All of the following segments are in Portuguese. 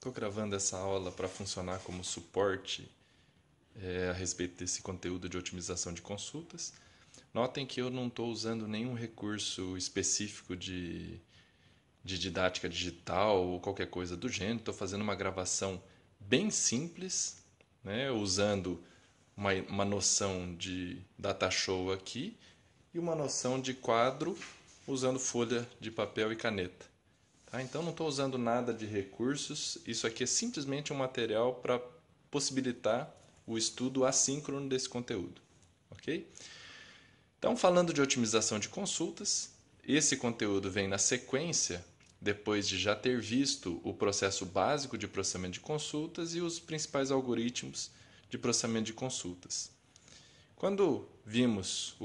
Estou gravando essa aula para funcionar como suporte a respeito desse conteúdo de otimização de consultas. Notem que eu não estou usando nenhum recurso específico de didática digital ou qualquer coisa do gênero. Estou fazendo uma gravação bem simples, né, usando uma noção de data show aqui e uma noção de quadro usando folha de papel e caneta. Tá? Então não estou usando nada de recursos, isso aqui é simplesmente um material para possibilitar o estudo assíncrono desse conteúdo. Ok? Então, falando de otimização de consultas, esse conteúdo vem na sequência, depois de já ter visto o processo básico de processamento de consultas e os principais algoritmos de processamento de consultas. Quando vimos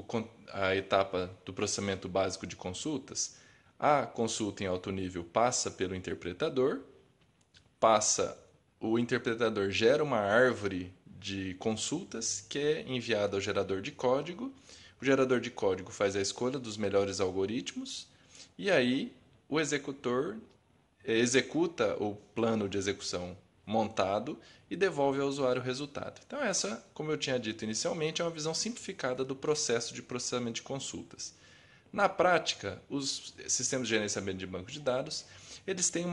a etapa do processamento básico de consultas, a consulta em alto nível passa pelo interpretador, o interpretador gera uma árvore de consultas que é enviada ao gerador de código. O gerador de código faz a escolha dos melhores algoritmos e aí o executor executa o plano de execução montado e devolve ao usuário o resultado. Então essa, como eu tinha dito inicialmente, é uma visão simplificada do processo de processamento de consultas. Na prática, os sistemas de gerenciamento de banco de dados, eles têm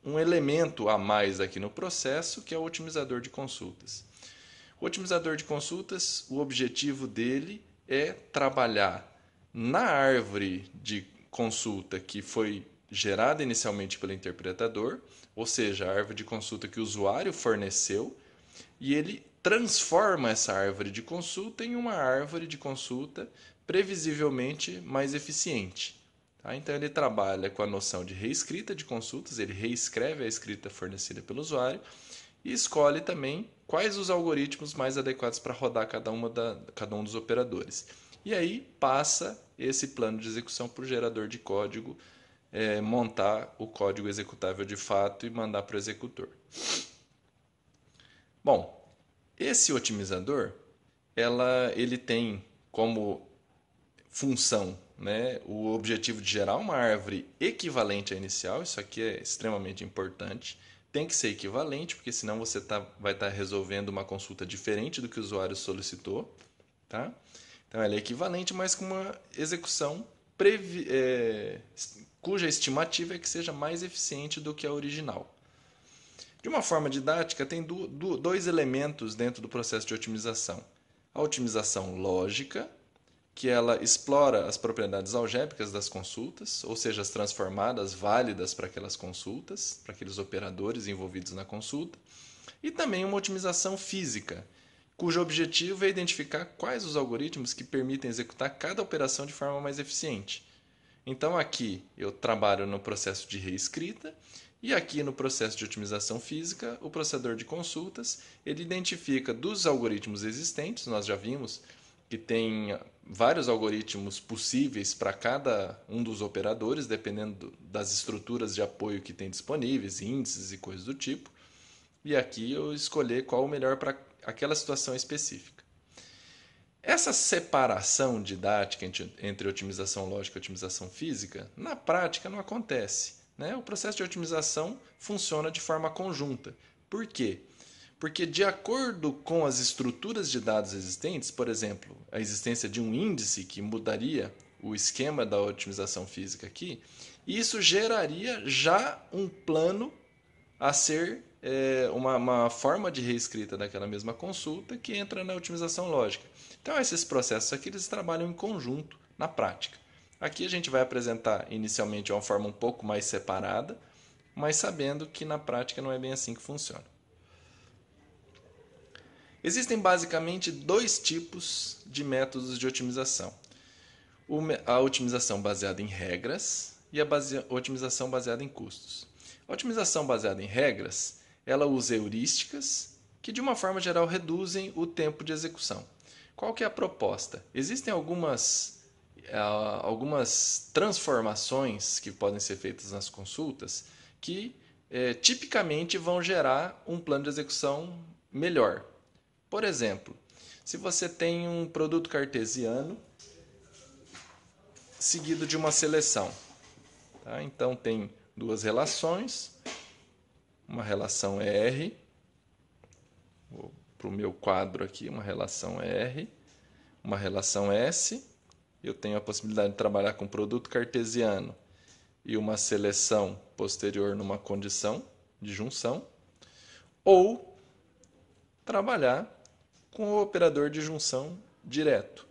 um elemento a mais aqui no processo, que é o otimizador de consultas. O otimizador de consultas, o objetivo dele é trabalhar na árvore de consulta que foi gerada inicialmente pelo interpretador, ou seja, a árvore de consulta que o usuário forneceu, e ele transforma essa árvore de consulta em uma árvore de consulta previsivelmente mais eficiente. Tá? Então ele trabalha com a noção de reescrita de consultas, ele reescreve a escrita fornecida pelo usuário e escolhe também quais os algoritmos mais adequados para rodar cada um dos operadores. E aí passa esse plano de execução para o gerador de código montar o código executável de fato e mandar para o executor. Bom, esse otimizador ele tem como função, né, o objetivo de gerar uma árvore equivalente à inicial. Isso aqui é extremamente importante. Tem que ser equivalente, porque senão você vai estar resolvendo uma consulta diferente do que o usuário solicitou. Tá? Então ela é equivalente, mas com uma execução cuja estimativa é que seja mais eficiente do que a original. De uma forma didática, tem dois elementos dentro do processo de otimização. A otimização lógica, que ela explora as propriedades algébricas das consultas, ou seja, as transformadas válidas para aquelas consultas, para aqueles operadores envolvidos na consulta, e também uma otimização física, cujo objetivo é identificar quais os algoritmos que permitem executar cada operação de forma mais eficiente. Então aqui eu trabalho no processo de reescrita e aqui no processo de otimização física, o processador de consultas, ele identifica dos algoritmos existentes, nós já vimos que tem vários algoritmos possíveis para cada um dos operadores, dependendo das estruturas de apoio que tem disponíveis, índices e coisas do tipo. E aqui eu escolher qual o melhor para aquela situação específica. Essa separação didática entre otimização lógica e otimização física, na prática não acontece. Né? O processo de otimização funciona de forma conjunta. Por quê? Porque, de acordo com as estruturas de dados existentes, por exemplo, a existência de um índice que mudaria o esquema da otimização física aqui, isso geraria já um plano a ser uma forma de reescrita daquela mesma consulta que entra na otimização lógica. Então, esses processos aqui eles trabalham em conjunto na prática. Aqui a gente vai apresentar inicialmente uma forma um pouco mais separada, mas sabendo que na prática não é bem assim que funciona. Existem basicamente dois tipos de métodos de otimização. A otimização baseada em regras e a otimização baseada em custos. A otimização baseada em regras, ela usa heurísticas que de uma forma geral reduzem o tempo de execução. Qual que é a proposta? Existem algumas transformações que podem ser feitas nas consultas que tipicamente vão gerar um plano de execução melhor. Por exemplo, se você tem um produto cartesiano seguido de uma seleção. Tá? Então tem duas relações, uma relação R, para o meu quadro aqui, uma relação R, uma relação S. Eu tenho a possibilidade de trabalhar com produto cartesiano e uma seleção posterior numa condição de junção, ou trabalhar com o operador de junção direto.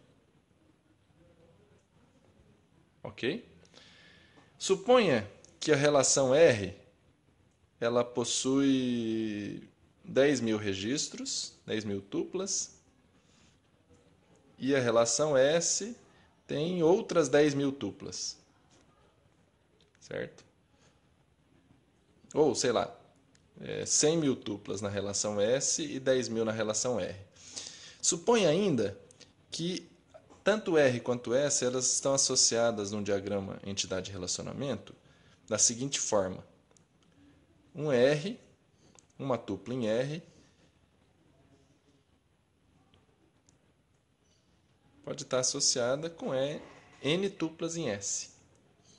Ok? Suponha que a relação R ela possui 10.000 registros, 10.000 tuplas, e a relação S tem outras 10.000 tuplas. Certo? Ou, sei lá, 100.000 tuplas na relação S e 10.000 na relação R. Suponha ainda que tanto R quanto S elas estão associadas num diagrama entidade-relacionamento da seguinte forma. Um R, uma tupla em R, pode estar associada com N tuplas em S.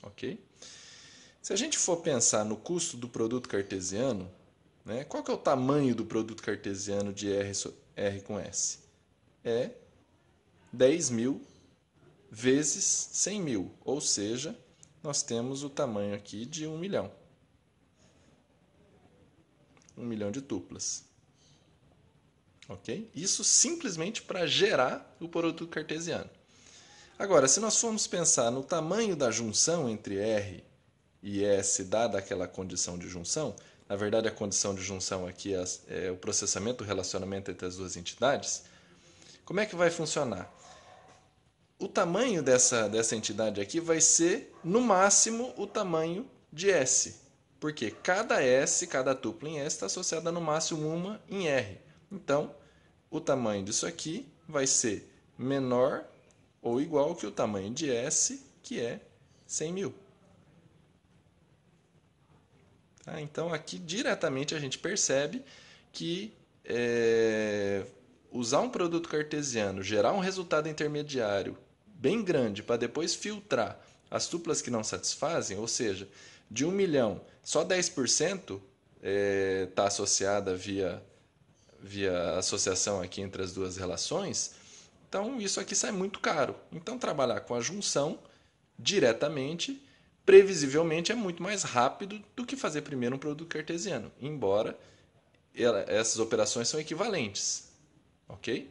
Ok? Se a gente for pensar no custo do produto cartesiano, né, qual que é o tamanho do produto cartesiano de R com S? É 10.000 vezes 100.000, ou seja, nós temos o tamanho aqui de 1 milhão. 1 milhão de tuplas. Ok? Isso simplesmente para gerar o produto cartesiano. Agora, se nós formos pensar no tamanho da junção entre R e S, dada aquela condição de junção, na verdade a condição de junção aqui é o processamento do relacionamento entre as duas entidades, como é que vai funcionar? O tamanho dessa entidade aqui vai ser, no máximo, o tamanho de S. Porque cada S, cada tupla em S está associada no máximo uma em R. Então, o tamanho disso aqui vai ser menor ou igual que o tamanho de S, que é 100.000. Tá? Então, aqui diretamente a gente percebe que usar um produto cartesiano, gerar um resultado intermediário bem grande para depois filtrar as tuplas que não satisfazem, ou seja, de 1 milhão, só 10% está associada via associação aqui entre as duas relações, então isso aqui sai muito caro. Então trabalhar com a junção diretamente, previsivelmente, é muito mais rápido do que fazer primeiro um produto cartesiano, embora essas operações são equivalentes. Ok?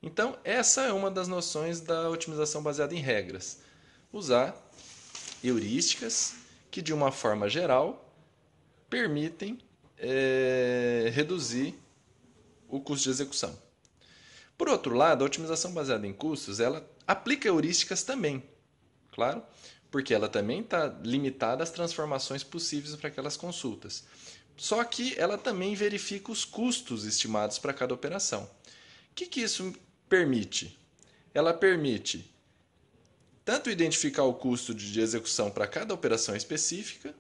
Então, essa é uma das noções da otimização baseada em regras. Usar heurísticas que, de uma forma geral, permitem reduzir o custo de execução. Por outro lado, a otimização baseada em custos, ela aplica heurísticas também, claro, porque ela também está limitada às transformações possíveis para aquelas consultas. Só que ela também verifica os custos estimados para cada operação. O que isso permite? Ela permite tanto identificar o custo de execução para cada operação específica,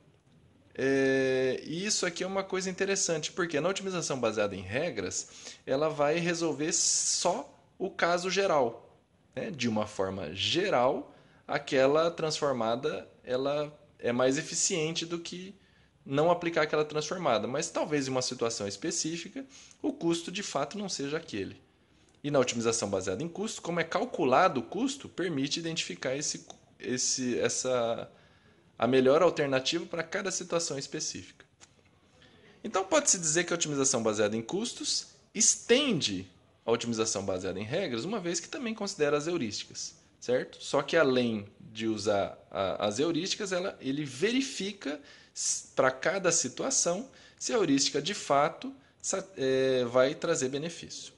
e isso aqui é uma coisa interessante, porque na otimização baseada em regras, ela vai resolver só o caso geral. Né? De uma forma geral, aquela transformada ela é mais eficiente do que não aplicar aquela transformada, mas talvez em uma situação específica o custo de fato não seja aquele. E na otimização baseada em custo, como é calculado o custo, permite identificar a melhor alternativa para cada situação específica. Então pode-se dizer que a otimização baseada em custos estende a otimização baseada em regras, uma vez que também considera as heurísticas, certo? Só que além de usar as heurísticas, ele verifica para cada situação se a heurística de fato vai trazer benefício.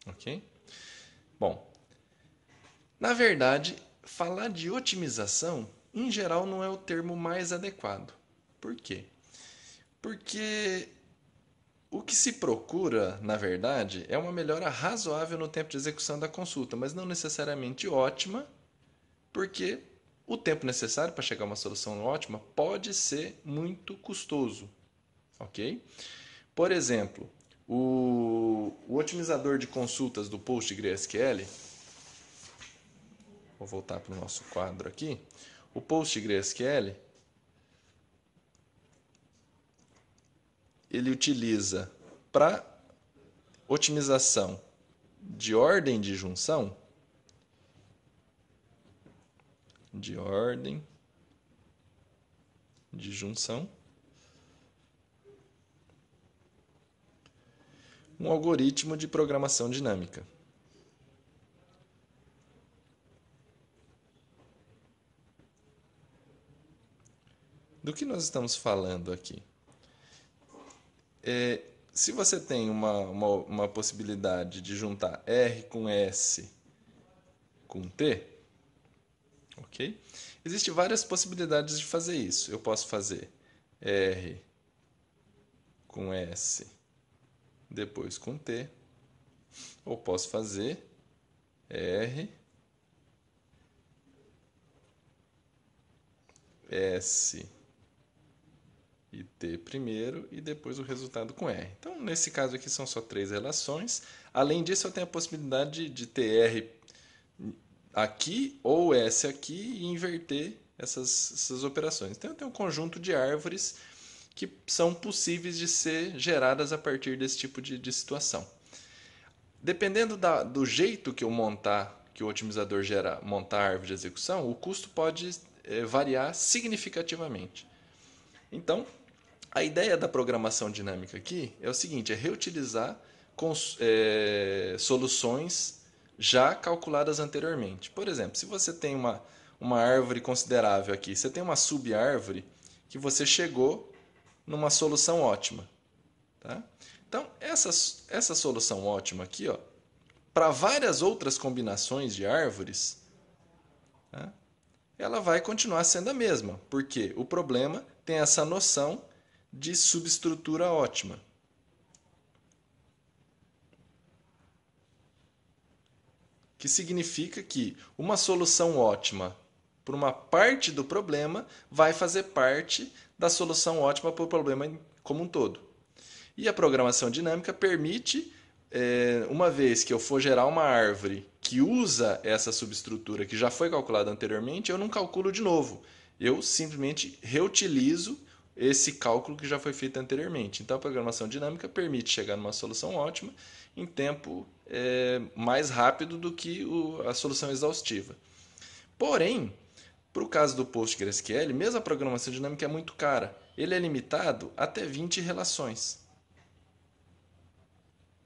Ok? Bom, na verdade, falar de otimização, em geral, não é o termo mais adequado. Por quê? Porque o que se procura, na verdade, é uma melhora razoável no tempo de execução da consulta, mas não necessariamente ótima, porque o tempo necessário para chegar a uma solução ótima pode ser muito custoso. Ok? Por exemplo, o otimizador de consultas do PostgreSQL, vou voltar para o nosso quadro aqui, O PostgreSQL ele utiliza para otimização de ordem de junção, um algoritmo de programação dinâmica. Do que nós estamos falando aqui? Se você tem uma possibilidade de juntar R com S com T, ok? Existem várias possibilidades de fazer isso. Eu posso fazer R com S depois com T, ou posso fazer R, S e T primeiro e depois o resultado com R. Então, nesse caso aqui são só 3 relações. Além disso, eu tenho a possibilidade de ter R aqui ou S aqui e inverter essas operações. Então, eu tenho um conjunto de árvores que são possíveis de ser geradas a partir desse tipo de situação. Dependendo do jeito que eu montar, que o otimizador montar a árvore de execução, o custo pode variar significativamente. Então, a ideia da programação dinâmica aqui é o seguinte, é reutilizar soluções já calculadas anteriormente. Por exemplo, se você tem uma árvore considerável aqui, você tem uma sub-árvore que você chegou numa solução ótima. Tá? Então, essa solução ótima aqui, para várias outras combinações de árvores, tá? Ela vai continuar sendo a mesma, porque o problema tem essa noção de subestrutura ótima. Que significa que uma solução ótima para uma parte do problema vai fazer parte da solução ótima para o problema como um todo. E a programação dinâmica permite, uma vez que eu for gerar uma árvore que usa essa subestrutura que já foi calculada anteriormente, eu não calculo de novo. Eu simplesmente reutilizo esse cálculo que já foi feito anteriormente. Então, a programação dinâmica permite chegar numa solução ótima em tempo mais rápido do que a solução exaustiva. Porém, para o caso do PostgreSQL, mesmo a programação dinâmica é muito cara. Ele é limitado até 20 relações.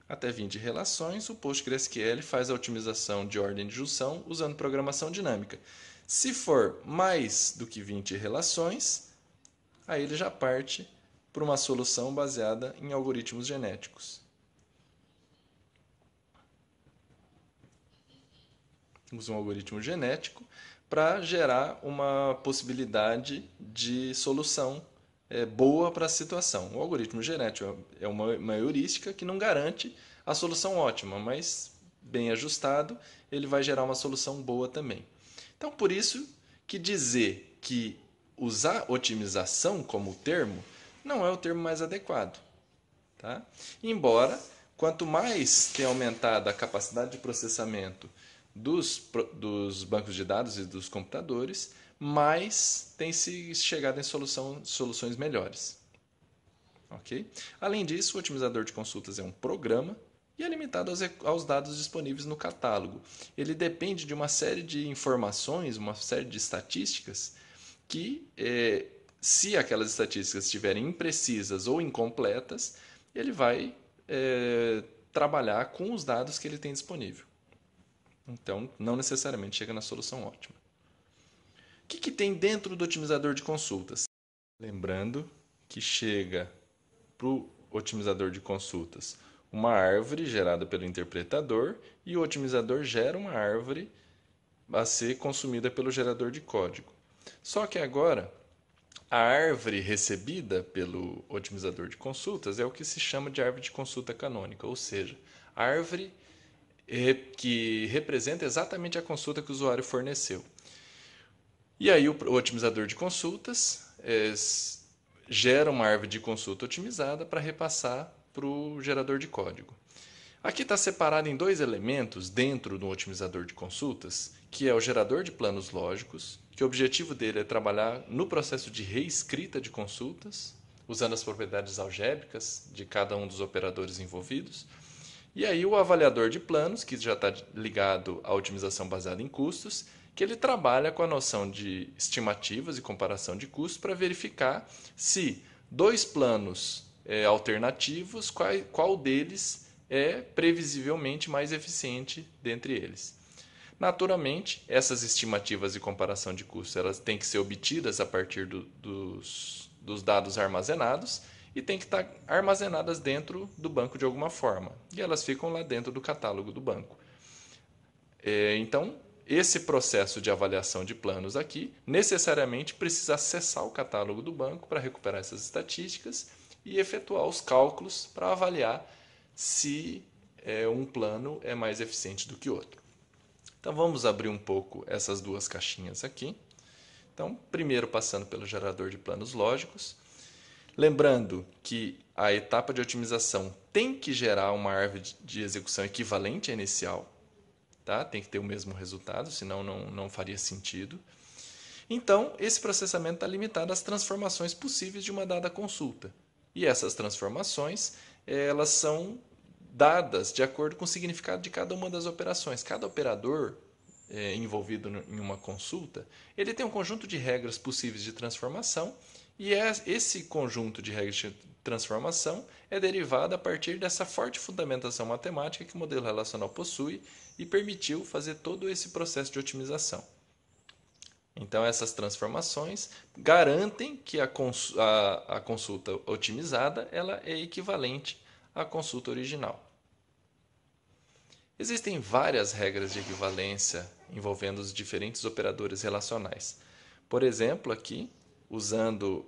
Até 20 relações, o PostgreSQL faz a otimização de ordem de junção usando programação dinâmica. Se for mais do que 20 relações, aí ele já parte para uma solução baseada em algoritmos genéticos. Usa um algoritmo genético para gerar uma possibilidade de solução boa para a situação. O algoritmo genético é uma heurística que não garante a solução ótima, mas bem ajustado, ele vai gerar uma solução boa também. Então, por isso que dizer que usar otimização como termo não é o termo mais adequado. Tá? Embora, quanto mais tem aumentado a capacidade de processamento dos bancos de dados e dos computadores, mais tem se chegado em soluções melhores. Okay? Além disso, o otimizador de consultas é um programa e é limitado aos dados disponíveis no catálogo. Ele depende de uma série de informações, uma série de estatísticas que, se aquelas estatísticas estiverem imprecisas ou incompletas, ele vai trabalhar com os dados que ele tem disponível. Então, não necessariamente chega na solução ótima. O que tem dentro do otimizador de consultas? Lembrando que chega para o otimizador de consultas uma árvore gerada pelo interpretador e o otimizador gera uma árvore a ser consumida pelo gerador de código. Só que agora, a árvore recebida pelo otimizador de consultas é o que se chama de árvore de consulta canônica, ou seja, a árvore que representa exatamente a consulta que o usuário forneceu. E aí o otimizador de consultas gera uma árvore de consulta otimizada para repassar para o gerador de código. Aqui está separado em 2 elementos dentro do otimizador de consultas, que é o gerador de planos lógicos, que o objetivo dele é trabalhar no processo de reescrita de consultas, usando as propriedades algébricas de cada um dos operadores envolvidos. E aí o avaliador de planos, que já está ligado à otimização baseada em custos, que ele trabalha com a noção de estimativas e comparação de custos para verificar se dois planos alternativos, qual deles é previsivelmente mais eficiente dentre eles. Naturalmente, essas estimativas e comparação de custos elas têm que ser obtidas a partir dos dados armazenados e têm que estar armazenadas dentro do banco de alguma forma. E elas ficam lá dentro do catálogo do banco. Então, esse processo de avaliação de planos aqui necessariamente precisa acessar o catálogo do banco para recuperar essas estatísticas e efetuar os cálculos para avaliar se um plano é mais eficiente do que outro. Então vamos abrir um pouco essas duas caixinhas aqui. Então, primeiro passando pelo gerador de planos lógicos. Lembrando que a etapa de otimização tem que gerar uma árvore de execução equivalente à inicial. Tá? Tem que ter o mesmo resultado, senão não faria sentido. Então, esse processamento está limitado às transformações possíveis de uma dada consulta. E essas transformações elas são dadas de acordo com o significado de cada uma das operações. Cada operador envolvido em uma consulta, ele tem um conjunto de regras possíveis de transformação e esse conjunto de regras de transformação é derivado a partir dessa forte fundamentação matemática que o modelo relacional possui e permitiu fazer todo esse processo de otimização. Então, essas transformações garantem que a consulta otimizada ela é equivalente à consulta original. Existem várias regras de equivalência envolvendo os diferentes operadores relacionais. Por exemplo, aqui, usando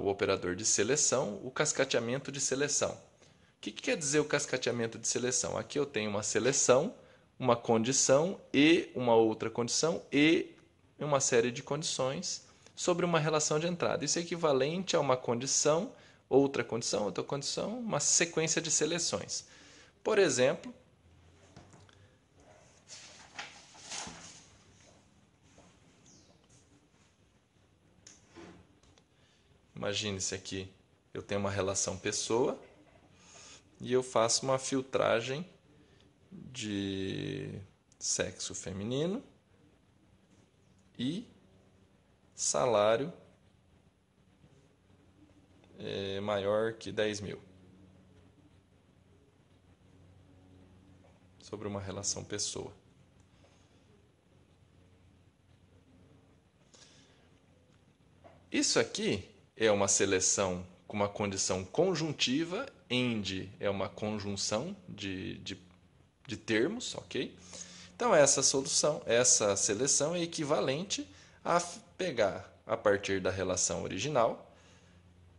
o operador de seleção, o cascateamento de seleção. O que quer dizer o cascateamento de seleção? Aqui eu tenho uma seleção, uma condição e uma outra condição e uma série de condições sobre uma relação de entrada. Isso é equivalente a uma condição, outra condição, uma sequência de seleções. Por exemplo, imagine-se aqui, eu tenho uma relação pessoa e eu faço uma filtragem de sexo feminino e salário maior que 10 mil. Sobre uma relação pessoa. Isso aqui é uma seleção com uma condição conjuntiva, AND é uma conjunção de termos, ok? Então essa seleção é equivalente a pegar a partir da relação original,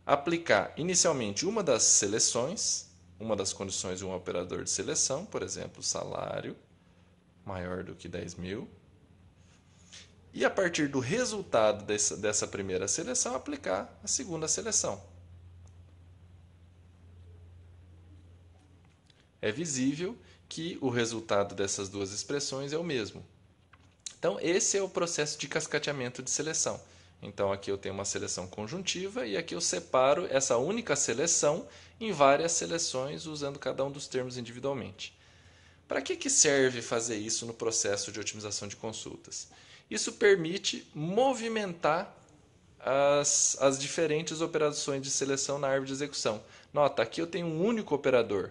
aplicar inicialmente uma das seleções, uma das condições de um operador de seleção, por exemplo, salário maior do que 10 mil, e a partir do resultado dessa primeira seleção, aplicar a segunda seleção. É visível que o resultado dessas duas expressões é o mesmo. Então, esse é o processo de cascateamento de seleção. Então, aqui eu tenho uma seleção conjuntiva e aqui eu separo essa única seleção em várias seleções, usando cada um dos termos individualmente. Para que serve fazer isso no processo de otimização de consultas? Isso permite movimentar as diferentes operações de seleção na árvore de execução. Nota, aqui eu tenho um único operador,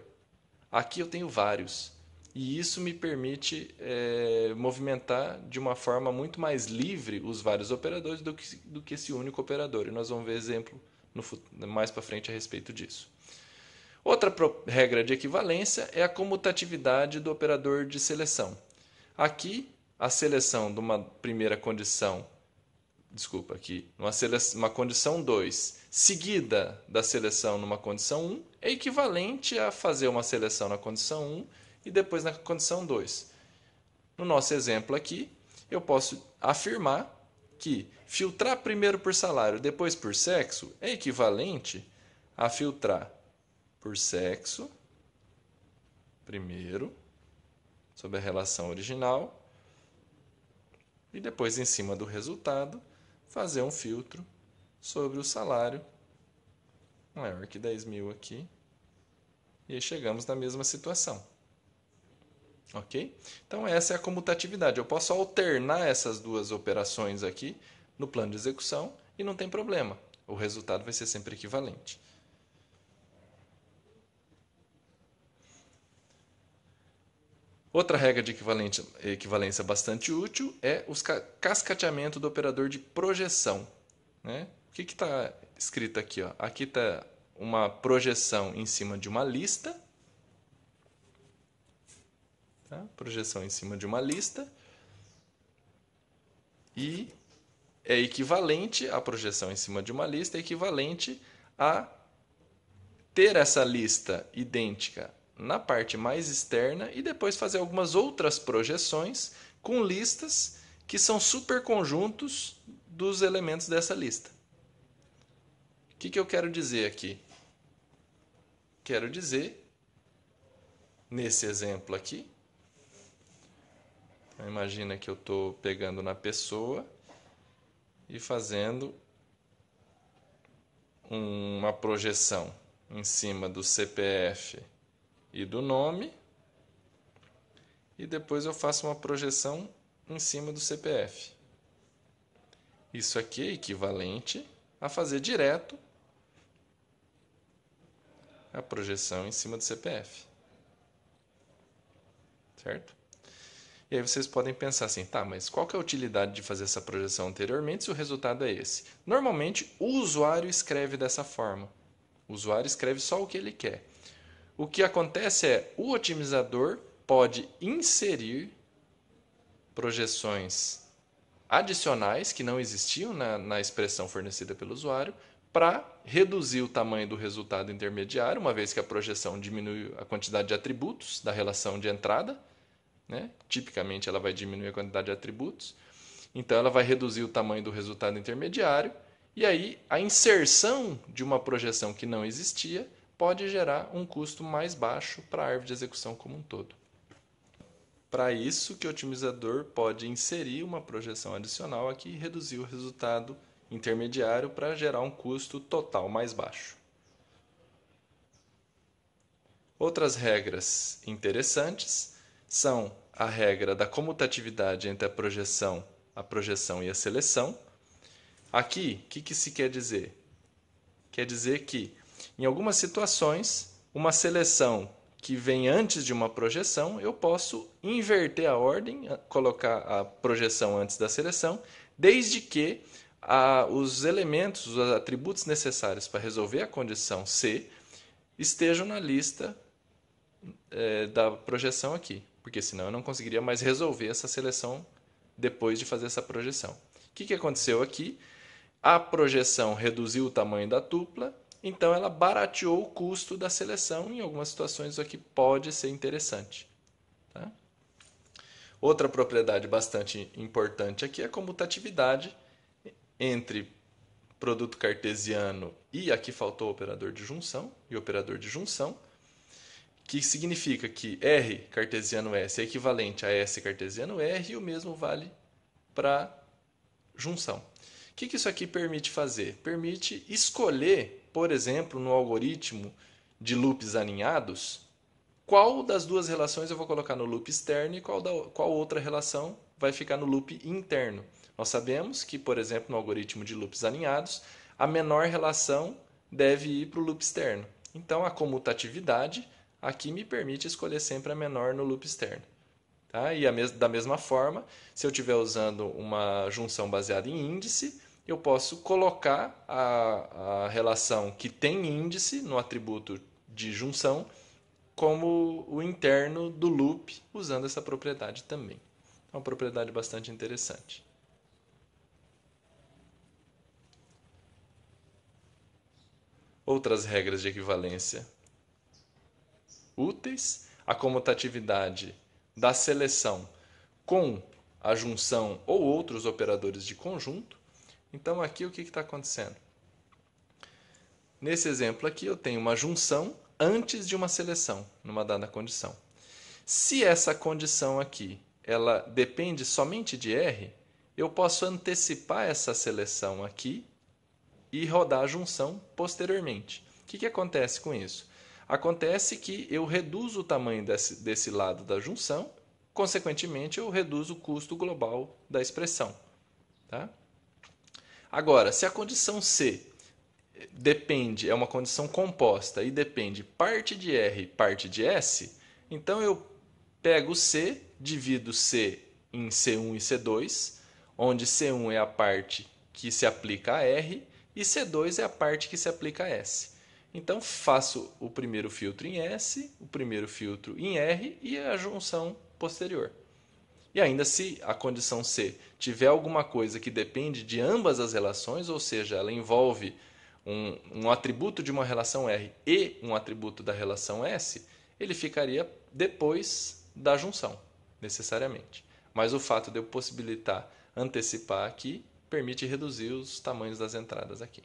aqui eu tenho vários. E isso me permite movimentar de uma forma muito mais livre os vários operadores do que esse único operador. E nós vamos ver exemplo mais para frente a respeito disso. Outra regra de equivalência é a comutatividade do operador de seleção. Aqui, a seleção de uma primeira condição, uma condição 2, seguida da seleção numa condição 1, é equivalente a fazer uma seleção na condição 1 e depois na condição 2. No nosso exemplo aqui, eu posso afirmar que filtrar primeiro por salário, depois por sexo, é equivalente a filtrar por sexo, primeiro, sobre a relação original, e depois, em cima do resultado, fazer um filtro sobre o salário maior que 10.000 aqui. E aí chegamos na mesma situação. Ok? Então essa é a comutatividade. Eu posso alternar essas duas operações aqui no plano de execução e não tem problema. O resultado vai ser sempre equivalente. Outra regra de equivalência bastante útil é o cascateamento do operador de projeção. Né? O que está escrito aqui? Ó? Aqui está uma projeção em cima de uma lista. Tá? Projeção em cima de uma lista. E é equivalente, a projeção em cima de uma lista é equivalente a ter essa lista idêntica na parte mais externa e depois fazer algumas outras projeções com listas que são superconjuntos dos elementos dessa lista. O que eu quero dizer aqui? Quero dizer, nesse exemplo aqui, então imagina que eu estou pegando na pessoa e fazendo uma projeção em cima do CPF e do nome, e depois eu faço uma projeção em cima do CPF. Isso aqui é equivalente a fazer direto a projeção em cima do CPF. Certo? E aí vocês podem pensar assim, tá, mas qual que é a utilidade de fazer essa projeção anteriormente se o resultado é esse? Normalmente, o usuário escreve dessa forma. O usuário escreve só o que ele quer. O que acontece é, o otimizador pode inserir projeções adicionais que não existiam na expressão fornecida pelo usuário para reduzir o tamanho do resultado intermediário, uma vez que a projeção diminui a quantidade de atributos da relação de entrada, né? Tipicamente ela vai diminuir a quantidade de atributos, então ela vai reduzir o tamanho do resultado intermediário, e aí a inserção de uma projeção que não existia pode gerar um custo mais baixo para a árvore de execução como um todo. Para isso que o otimizador pode inserir uma projeção adicional aqui e reduzir o resultado intermediário para gerar um custo total mais baixo. Outras regras interessantes são a regra da comutatividade entre a projeção e a seleção. Aqui, o que se quer dizer? Quer dizer que, em algumas situações, uma seleção que vem antes de uma projeção, eu posso inverter a ordem, colocar a projeção antes da seleção, desde que os elementos, os atributos necessários para resolver a condição C estejam na lista da projeção aqui, porque senão eu não conseguiria mais resolver essa seleção depois de fazer essa projeção. O que aconteceu aqui? A projeção reduziu o tamanho da tupla, então ela barateou o custo da seleção. Em algumas situações isso aqui pode ser interessante. Tá? Outra propriedade bastante importante aqui é a comutatividade entre produto cartesiano e aqui faltou o operador de junção e operador de junção, que significa que R cartesiano S é equivalente a S cartesiano R e o mesmo vale para junção. O que isso aqui permite fazer? Permite escolher, por exemplo, no algoritmo de loops aninhados, qual das duas relações eu vou colocar no loop externo e qual outra relação vai ficar no loop interno. Nós sabemos que, por exemplo, no algoritmo de loops aninhados, a menor relação deve ir para o loop externo. Então, a comutatividade aqui me permite escolher sempre a menor no loop externo. Tá? E da mesma forma, se eu estiver usando uma junção baseada em índice, eu posso colocar a relação que tem índice no atributo de junção como o interno do loop, usando essa propriedade também. É uma propriedade bastante interessante. Outras regras de equivalência úteis: a comutatividade da seleção com a junção ou outros operadores de conjunto. Então aqui o que está acontecendo? Nesse exemplo aqui eu tenho uma junção antes de uma seleção, numa dada condição. Se essa condição aqui ela depende somente de R, eu posso antecipar essa seleção aqui e rodar a junção posteriormente. O que acontece com isso? Acontece que eu reduzo o tamanho desse lado da junção, consequentemente eu reduzo o custo global da expressão. Tá? Agora, se a condição C é uma condição composta e depende parte de R e parte de S, então eu pego C, divido C em C1 e C2, onde C1 é a parte que se aplica a R e C2 é a parte que se aplica a S. Então faço o primeiro filtro em S, o primeiro filtro em R e a junção posterior. E ainda se a condição C tiver alguma coisa que depende de ambas as relações, ou seja, ela envolve um atributo de uma relação R e um atributo da relação S, ele ficaria depois da junção, necessariamente. Mas o fato de eu possibilitar antecipar aqui permite reduzir os tamanhos das entradas aqui.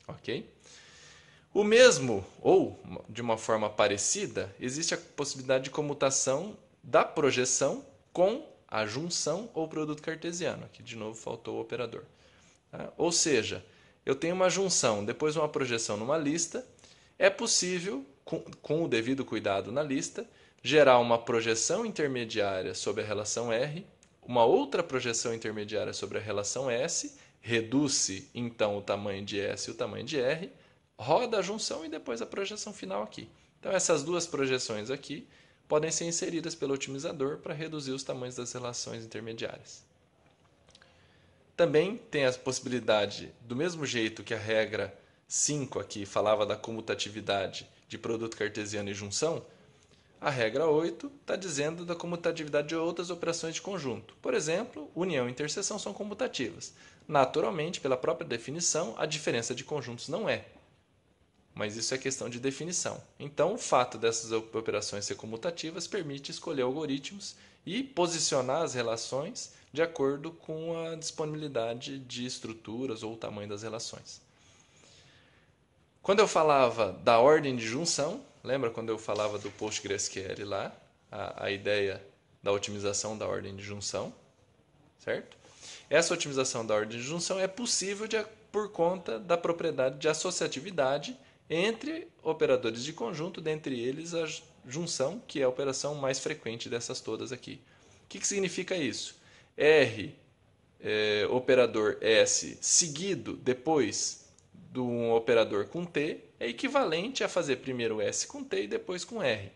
Ok? O mesmo, ou de uma forma parecida, existe a possibilidade de comutação da projeção com a junção ou produto cartesiano. Aqui de novo faltou o operador. Tá? Ou seja, eu tenho uma junção, depois uma projeção numa lista. É possível, com o devido cuidado na lista, gerar uma projeção intermediária sobre a relação R, uma outra projeção intermediária sobre a relação S, reduz então o tamanho de S e o tamanho de R, roda a junção e depois a projeção final aqui. Então essas duas projeções aqui podem ser inseridas pelo otimizador para reduzir os tamanhos das relações intermediárias. Também tem a possibilidade, do mesmo jeito que a regra 5 aqui falava da comutatividade de produto cartesiano e junção, a regra 8 está dizendo da comutatividade de outras operações de conjunto. Por exemplo, união e interseção são comutativas. Naturalmente, pela própria definição, a diferença de conjuntos não é. Mas isso é questão de definição. Então, o fato dessas operações ser comutativas permite escolher algoritmos e posicionar as relações de acordo com a disponibilidade de estruturas ou o tamanho das relações. Quando eu falava da ordem de junção, lembra quando eu falava do PostgreSQL lá? A ideia da otimização da ordem de junção, certo? Essa otimização da ordem de junção é possível por conta da propriedade de associatividade entre operadores de conjunto, dentre eles a junção, que é a operação mais frequente dessas todas aqui. O que significa isso? R, operador S, seguido depois de um operador com T, é equivalente a fazer primeiro S com T e depois com R.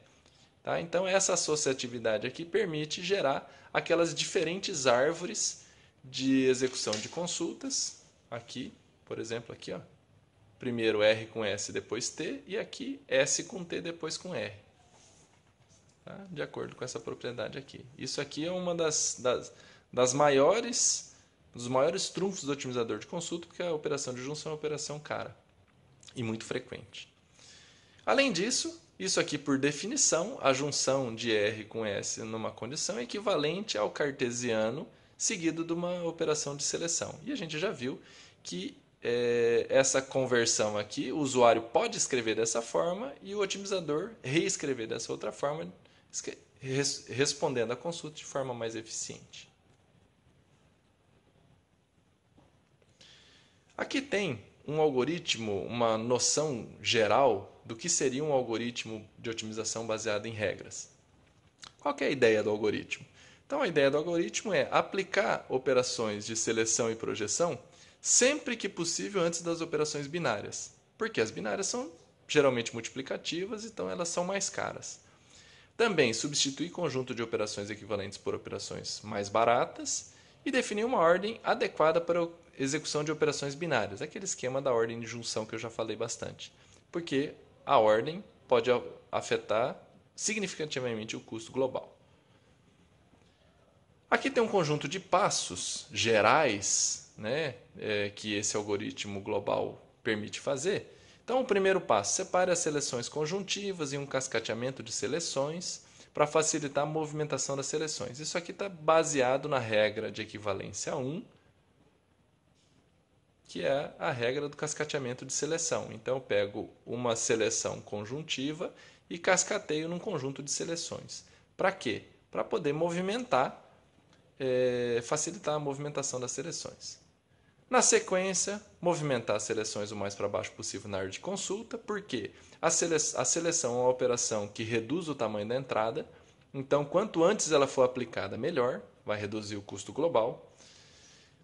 Tá? Então, essa associatividade aqui permite gerar aquelas diferentes árvores de execução de consultas. Aqui, por exemplo, aqui, ó, primeiro R com S, depois T, e aqui S com T, depois com R. Tá? De acordo com essa propriedade aqui. Isso aqui é uma dos maiores trunfos do otimizador de consulta, porque a operação de junção é uma operação cara e muito frequente. Além disso, isso aqui por definição, a junção de R com S numa condição é equivalente ao cartesiano seguido de uma operação de seleção. E a gente já viu que essa conversão aqui, o usuário pode escrever dessa forma e o otimizador reescrever dessa outra forma, respondendo à consulta de forma mais eficiente. Aqui tem um algoritmo, uma noção geral do que seria um algoritmo de otimização baseado em regras. Qual que é a ideia do algoritmo? Então, a ideia do algoritmo é aplicar operações de seleção e projeção sempre que possível antes das operações binárias, porque as binárias são geralmente multiplicativas, então elas são mais caras. Também substituir conjunto de operações equivalentes por operações mais baratas e definir uma ordem adequada para a execução de operações binárias, aquele esquema da ordem de junção que eu já falei bastante, porque a ordem pode afetar significativamente o custo global. Aqui tem um conjunto de passos gerais, né, que esse algoritmo global permite fazer. Então, o primeiro passo, separe as seleções conjuntivas em um cascateamento de seleções para facilitar a movimentação das seleções. Isso aqui está baseado na regra de equivalência 1, que é a regra do cascateamento de seleção. Então, eu pego uma seleção conjuntiva e cascateio num conjunto de seleções. Para quê? Para poder movimentar facilitar a movimentação das seleções. Na sequência, movimentar as seleções o mais para baixo possível na área de consulta, porque a seleção é uma operação que reduz o tamanho da entrada, então quanto antes ela for aplicada, melhor, vai reduzir o custo global.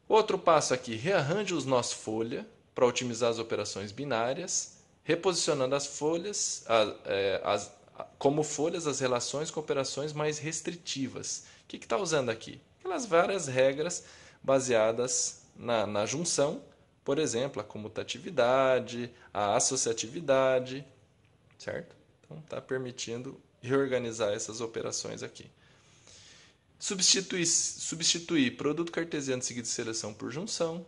Outro passo aqui, rearranje os nós folha para otimizar as operações binárias, reposicionando as folhas, como folhas as relações com operações mais restritivas. O que está usando aqui? Aquelas várias regras baseadas na junção, por exemplo, a comutatividade, a associatividade, certo? Então está permitindo reorganizar essas operações aqui. Substituir produto cartesiano seguido de seleção por junção.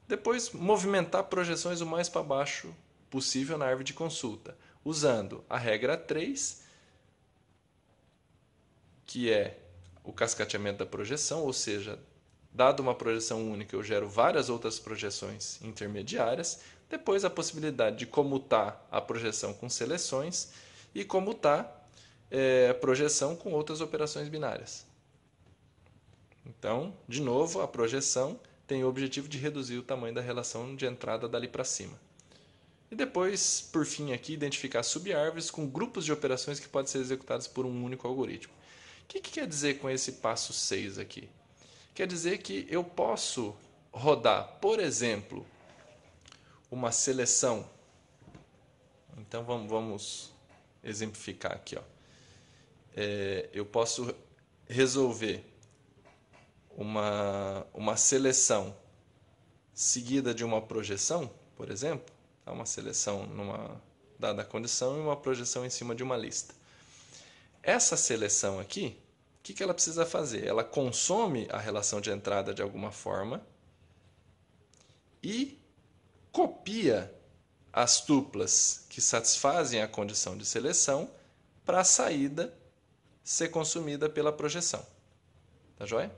Depois, movimentar projeções o mais para baixo possível na árvore de consulta, usando a regra 3, que é o cascateamento da projeção, ou seja, dado uma projeção única, eu gero várias outras projeções intermediárias. Depois, a possibilidade de comutar a projeção com seleções e comutar a projeção com outras operações binárias. Então, de novo, a projeção tem o objetivo de reduzir o tamanho da relação de entrada dali para cima. E depois, por fim, aqui, identificar subárvores com grupos de operações que podem ser executadas por um único algoritmo. O que quer dizer com esse passo 6 aqui? Quer dizer que eu posso rodar, por exemplo, uma seleção. Então, vamos exemplificar aqui. Eu posso resolver uma seleção seguida de uma projeção, por exemplo, uma seleção numa dada condição e uma projeção em cima de uma lista. Essa seleção aqui, o que ela precisa fazer? Ela consome a relação de entrada de alguma forma e copia as tuplas que satisfazem a condição de seleção para a saída ser consumida pela projeção. Tá joia?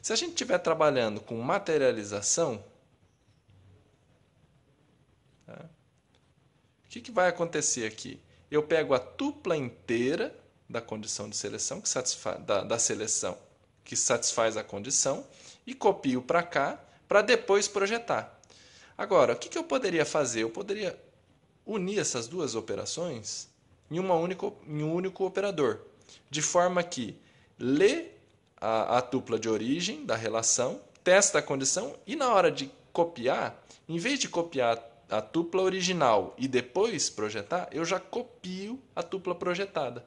Se a gente estiver trabalhando com materialização, tá? O que vai acontecer aqui? Eu pego a tupla inteira da condição de seleção, da seleção que satisfaz a condição, e copio para cá, para depois projetar. Agora, o que eu poderia fazer? Eu poderia unir essas duas operações em um único operador, de forma que lê a tupla de origem da relação, testa a condição e na hora de copiar, em vez de copiar a tupla original e depois projetar, eu já copio a tupla projetada.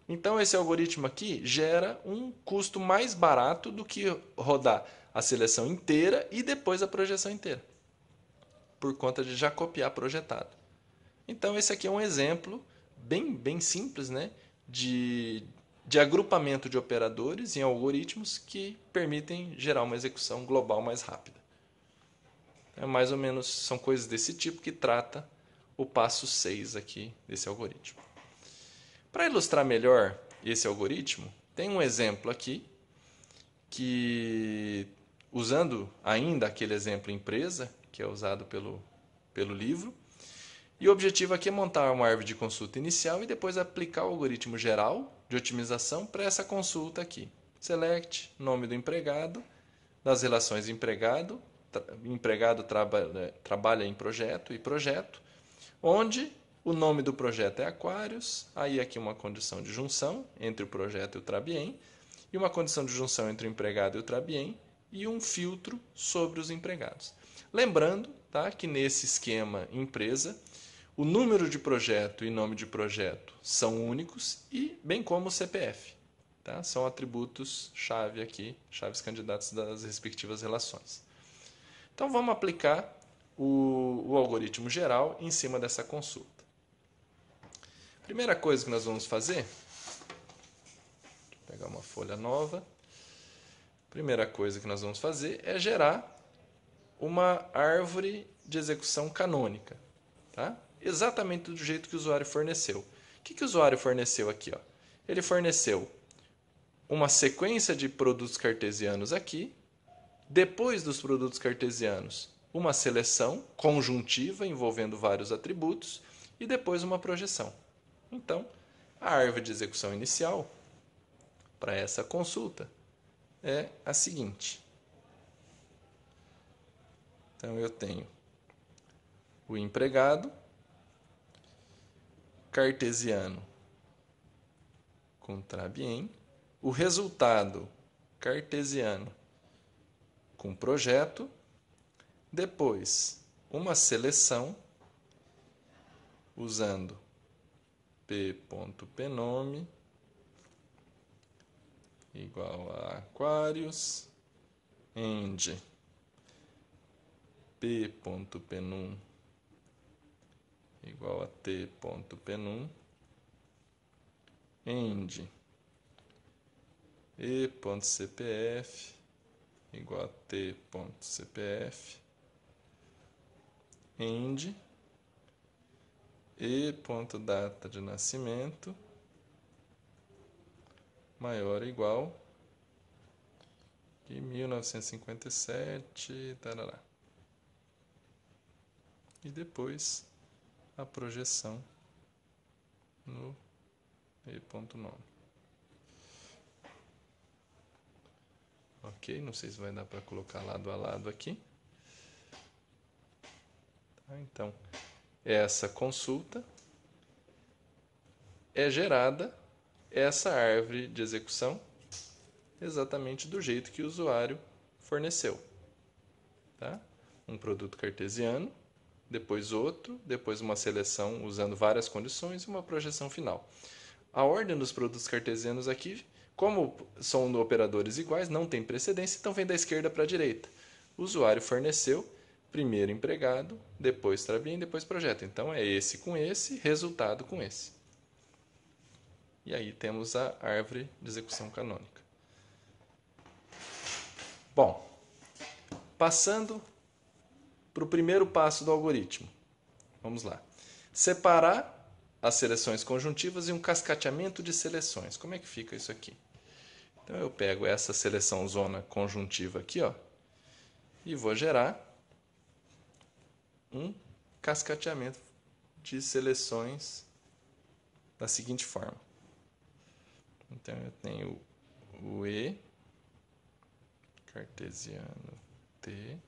Então esse algoritmo aqui gera um custo mais barato do que rodar a seleção inteira e depois a projeção inteira, por conta de já copiar projetado. Então esse aqui é um exemplo bem simples, né, de agrupamento de operadores em algoritmos que permitem gerar uma execução global mais rápida. Mais ou menos são coisas desse tipo que trata o passo 6 aqui desse algoritmo. Para ilustrar melhor esse algoritmo, tem um exemplo aqui que, usando ainda aquele exemplo empresa, que é usado pelo livro, e o objetivo aqui é montar uma árvore de consulta inicial e depois aplicar o algoritmo geral de otimização para essa consulta aqui. Select, nome do empregado, das relações empregado trabalha em projeto e projeto, onde o nome do projeto é Aquários, aí aqui uma condição de junção entre o projeto e o Trabien, e uma condição de junção entre o empregado e o Trabien, e um filtro sobre os empregados. Lembrando, tá, que nesse esquema empresa, o número de projeto e nome de projeto são únicos, e bem como o CPF. Tá? São atributos-chave aqui, chaves candidatos das respectivas relações. Então vamos aplicar o algoritmo geral em cima dessa consulta. Primeira coisa que nós vamos fazer, vou pegar uma folha nova. Primeira coisa que nós vamos fazer é gerar uma árvore de execução canônica, tá? Exatamente do jeito que o usuário forneceu. O que o usuário forneceu aqui? Ó? Ele forneceu uma sequência de produtos cartesianos aqui. Depois dos produtos cartesianos, uma seleção conjuntiva envolvendo vários atributos e depois uma projeção. Então, a árvore de execução inicial para essa consulta é a seguinte. Então, eu tenho o empregado cartesiano com Trabien, o resultado cartesiano com projeto, depois uma seleção usando p.pnome igual a Aquarius, end p.penum igual a t.penum, end e.cpf igual a t.cpf, end e.data de nascimento maior ou igual que 1957, tarará. E depois a projeção no e.nome. Ok, não sei se vai dar para colocar lado a lado aqui. Tá, então, essa consulta é gerada essa árvore de execução exatamente do jeito que o usuário forneceu. Tá? Um produto cartesiano, depois outro, depois uma seleção usando várias condições e uma projeção final. A ordem dos produtos cartesianos aqui, como são operadores iguais, não tem precedência, então vem da esquerda para a direita. O usuário forneceu, primeiro empregado, depois Trabien, depois projeto. Então é esse com esse, resultado com esse. E aí temos a árvore de execução canônica. Bom, passando para o primeiro passo do algoritmo. Vamos lá. Separar as seleções conjuntivas e um cascateamento de seleções. Como é que fica isso aqui? Então eu pego essa seleção zona conjuntiva aqui, ó, e vou gerar um cascateamento de seleções da seguinte forma. Então eu tenho o E cartesiano T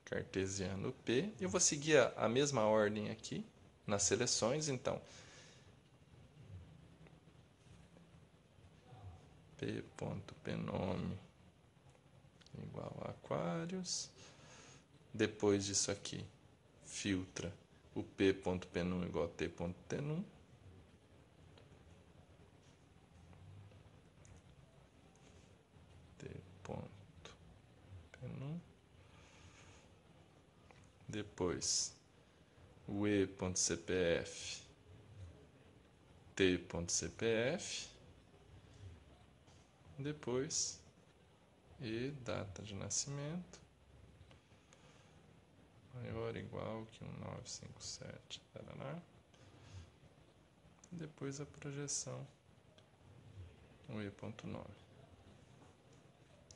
cartesiano P. Eu vou seguir a mesma ordem aqui nas seleções, então p.pnome igual a Aquarius. Depois disso aqui, filtra o p.penum igual a t.tenum. t.penum. Depois, o e.cpf, t.cpf. Depois, e data de nascimento maior ou igual que 1957, tarará. Depois a projeção, o e.nome.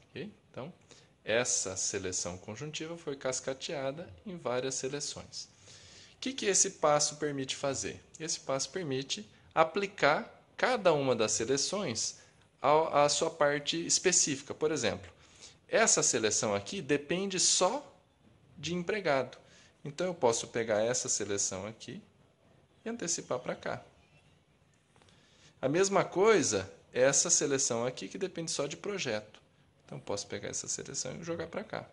Ok? Então, essa seleção conjuntiva foi cascateada em várias seleções. O que esse passo permite fazer? Esse passo permite aplicar cada uma das seleções à sua parte específica. Por exemplo, essa seleção aqui depende só de empregado. Então, eu posso pegar essa seleção aqui e antecipar para cá. A mesma coisa, essa seleção aqui que depende só de projeto. Então, eu posso pegar essa seleção e jogar para cá.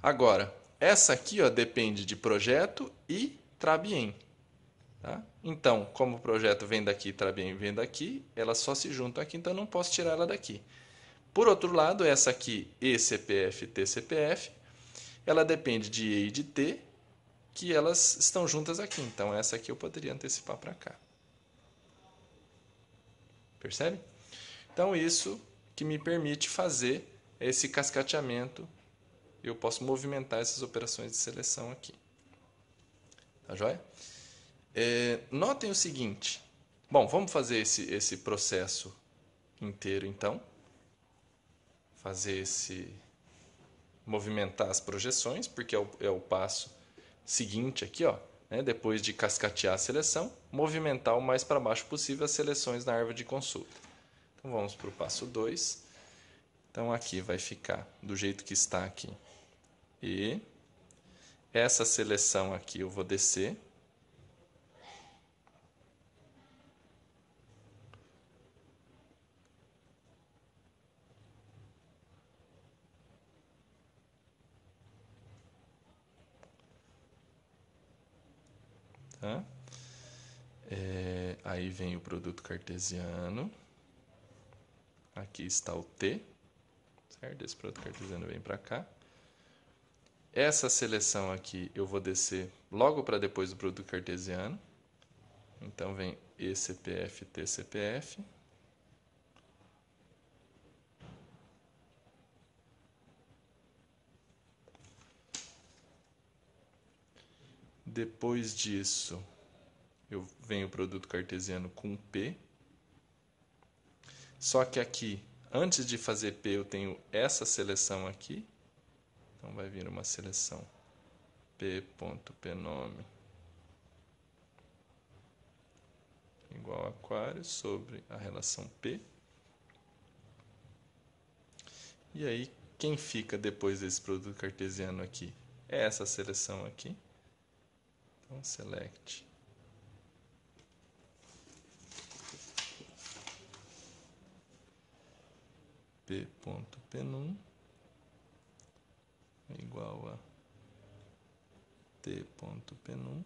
Agora, essa aqui ó, depende de projeto e Trabien. Tá? Então, como o projeto vem daqui e Trabien vem daqui, elas só se juntam aqui, então eu não posso tirar ela daqui. Por outro lado, essa aqui, eCPF e tCPF, ela depende de E e de T, que elas estão juntas aqui. Então, essa aqui eu poderia antecipar para cá. Percebe? Então, isso que me permite fazer esse cascateamento. Eu posso movimentar essas operações de seleção aqui. Tá joia? Notem o seguinte. Bom, vamos fazer esse processo inteiro, então. Movimentar as projeções, porque é o passo seguinte aqui, ó, né? Depois de cascatear a seleção, movimentar o mais para baixo possível as seleções na árvore de consulta. Então vamos para o passo 2. Então aqui vai ficar do jeito que está aqui. E essa seleção aqui eu vou descer. Tá? Aí vem o produto cartesiano. Aqui está o T. Certo? Esse produto cartesiano vem para cá. Essa seleção aqui eu vou descer logo para depois do produto cartesiano. Então vem ECPF, TCPF. Depois disso, eu venho o produto cartesiano com P. Só que aqui, antes de fazer P, eu tenho essa seleção aqui. Então vai vir uma seleção P.Pnome igual a aquário sobre a relação P. E aí, quem fica depois desse produto cartesiano aqui é essa seleção aqui. Então, select P.Pnum igual a T.Pnum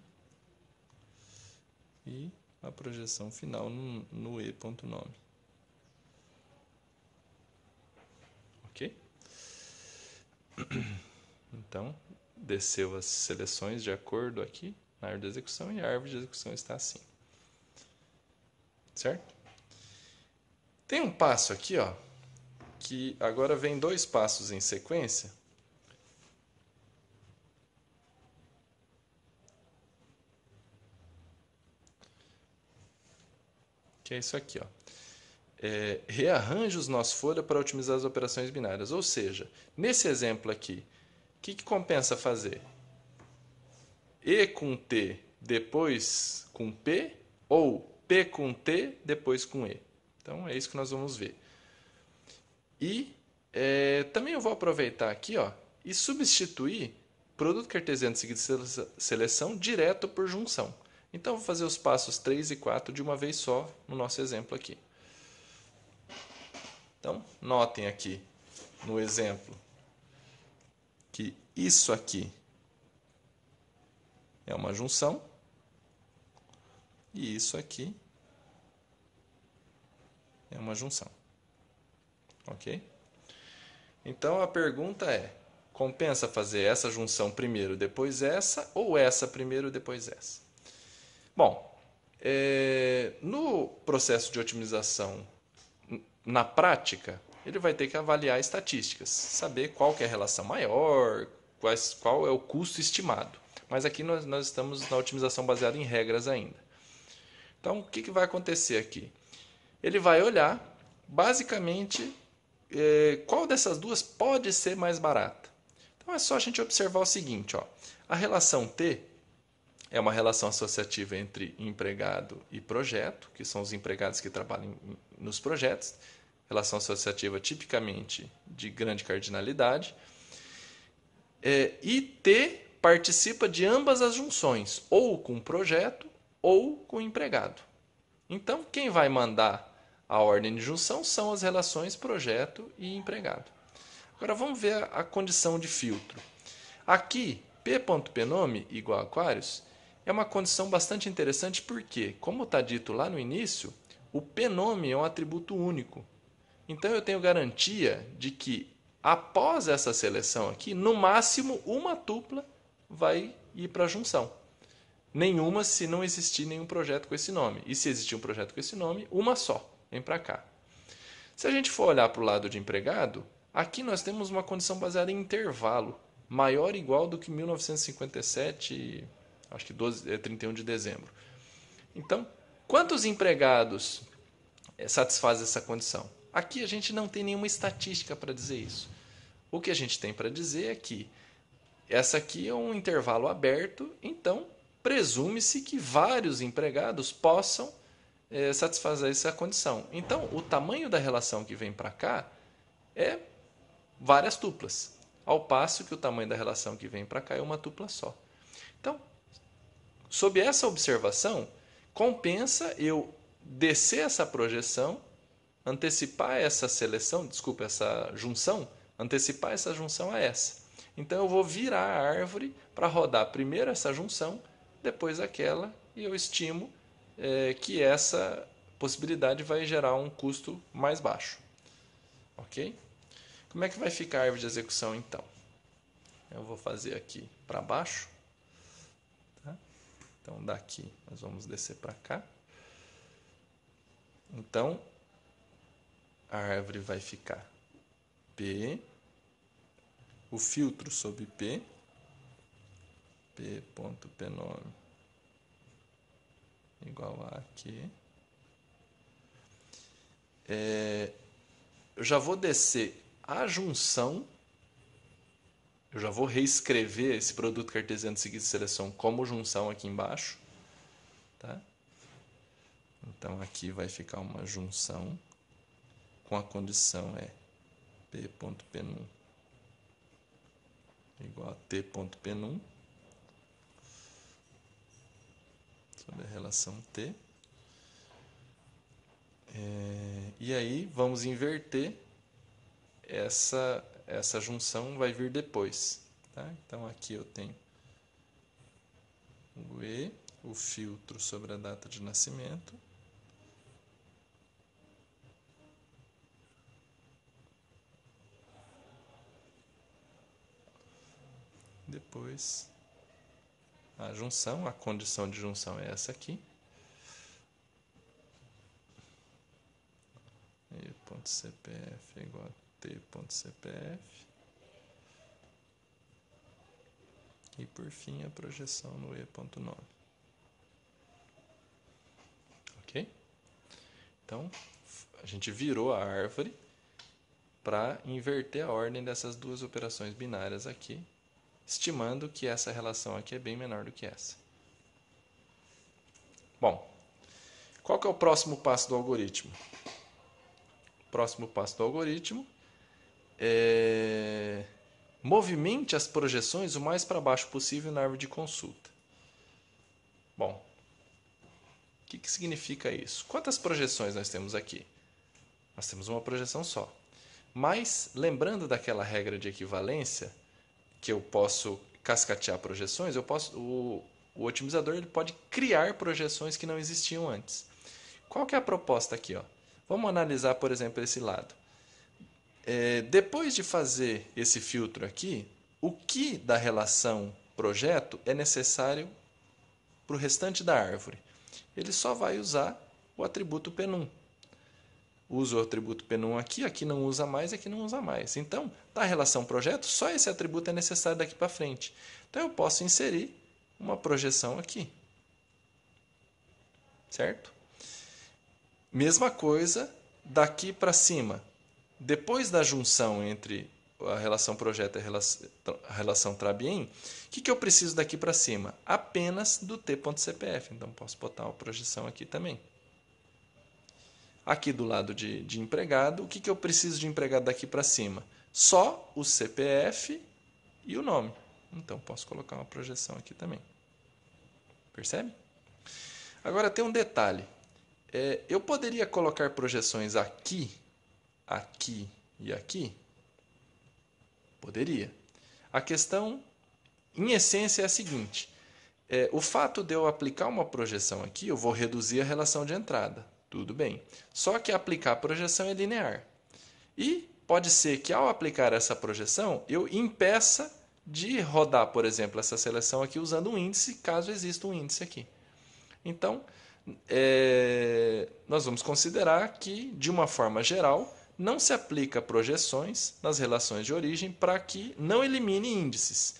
e a projeção final no E.nome. Ok? Então, desceu as seleções de acordo aqui na árvore de execução e a árvore de execução está assim. Certo? Tem um passo aqui, ó, que agora vem dois passos em sequência. Que é isso aqui, ó. Rearranje os nós folha para otimizar as operações binárias. Ou seja, nesse exemplo aqui, o que compensa fazer? E com T, depois com P, ou P com T, depois com E. Então, é isso que nós vamos ver. E também eu vou aproveitar aqui, ó, e substituir produto cartesiano seguido de seleção direto por junção. Então, eu vou fazer os passos 3 e 4 de uma vez só no nosso exemplo aqui. Então, notem aqui no exemplo que isso aqui é uma junção e isso aqui é uma junção. Ok? Então, a pergunta é, compensa fazer essa junção primeiro, depois essa, ou essa primeiro, depois essa? Bom, no processo de otimização, na prática, ele vai ter que avaliar estatísticas, saber qual que é a relação maior, qual é o custo estimado. Mas aqui nós estamos na otimização baseada em regras ainda. Então, o que vai acontecer aqui? Ele vai olhar, basicamente, qual dessas duas pode ser mais barata. Então, é só a gente observar o seguinte, ó, a relação T é uma relação associativa entre empregado e projeto, que são os empregados que trabalham nos projetos. Relação associativa tipicamente de grande cardinalidade. E T participa de ambas as junções, ou com o projeto ou com o empregado. Então, quem vai mandar a ordem de junção são as relações projeto e empregado. Agora, vamos ver a condição de filtro. Aqui, P.Pnome igual a Aquarius é uma condição bastante interessante porque, como está dito lá no início, o Pnome é um atributo único. Então, eu tenho garantia de que, após essa seleção aqui, no máximo uma tupla vai ir para a junção. Nenhuma se não existir nenhum projeto com esse nome. E se existir um projeto com esse nome, uma só. Vem para cá. Se a gente for olhar para o lado de empregado, aqui nós temos uma condição baseada em intervalo, maior ou igual do que 1957, acho que 31 de dezembro. Então, quantos empregados satisfazem essa condição? Aqui a gente não tem nenhuma estatística para dizer isso. O que a gente tem para dizer é que essa aqui é um intervalo aberto, então presume-se que vários empregados possam satisfazer essa condição. Então, o tamanho da relação que vem para cá é várias tuplas, ao passo que o tamanho da relação que vem para cá é uma tupla só. Então, sob essa observação, compensa eu descer essa projeção, antecipar essa seleção, desculpa, essa junção, antecipar essa junção a essa. Então eu vou virar a árvore para rodar primeiro essa junção, depois aquela, e eu estimo que essa possibilidade vai gerar um custo mais baixo. Ok? Como é que vai ficar a árvore de execução então? Eu vou fazer aqui para baixo. Tá? Então daqui nós vamos descer para cá. Então a árvore vai ficar P, o filtro sobre P, P.pnome igual a aqui. Eu já vou descer a junção, eu já vou reescrever esse produto cartesiano de seguida de seleção como junção aqui embaixo. Tá? Então aqui vai ficar uma junção com a condição P.pnum igual a T.pnum sobre a relação T. E aí vamos inverter essa junção, vai vir depois. Tá? Então aqui eu tenho o E, o filtro sobre a data de nascimento. Depois a junção, a condição de junção é essa aqui. E.cpf é igual a T.cpf. E por fim a projeção no E.nome. Ok? Então a gente virou a árvore para inverter a ordem dessas duas operações binárias aqui, estimando que essa relação aqui é bem menor do que essa. Bom, qual que é o próximo passo do algoritmo? O próximo passo do algoritmo é movimente as projeções o mais para baixo possível na árvore de consulta. Bom, o que significa isso? Quantas projeções nós temos aqui? Nós temos uma projeção só. Mas, lembrando daquela regra de equivalência, que eu posso cascatear projeções, o otimizador ele pode criar projeções que não existiam antes. Qual que é a proposta aqui? Ó? Vamos analisar, por exemplo, esse lado. Depois de fazer esse filtro aqui, o que da relação projeto é necessário para o restante da árvore? Ele só vai usar o atributo P-num. Usa o atributo P-num aqui, aqui não usa mais, aqui não usa mais. Então, da relação projeto, só esse atributo é necessário daqui para frente. Então, eu posso inserir uma projeção aqui. Certo? Mesma coisa daqui para cima. Depois da junção entre a relação projeto e a relação Trabien, o que eu preciso daqui para cima? Apenas do T.cpf. Então, posso botar uma projeção aqui também. Aqui do lado de empregado, o que eu preciso de empregado daqui para cima? Só o CPF e o nome. Então, posso colocar uma projeção aqui também. Percebe? Agora, tem um detalhe. Eu poderia colocar projeções aqui, aqui e aqui? Poderia. A questão, em essência, é a seguinte. O fato de eu aplicar uma projeção aqui, eu vou reduzir a relação de entrada. Tudo bem. Só que aplicar a projeção é linear. E pode ser que ao aplicar essa projeção, eu impeça de rodar, por exemplo, essa seleção aqui usando um índice, caso exista um índice aqui. Então, nós vamos considerar que, de uma forma geral, não se aplica projeções nas relações de origem para que não elimine índices,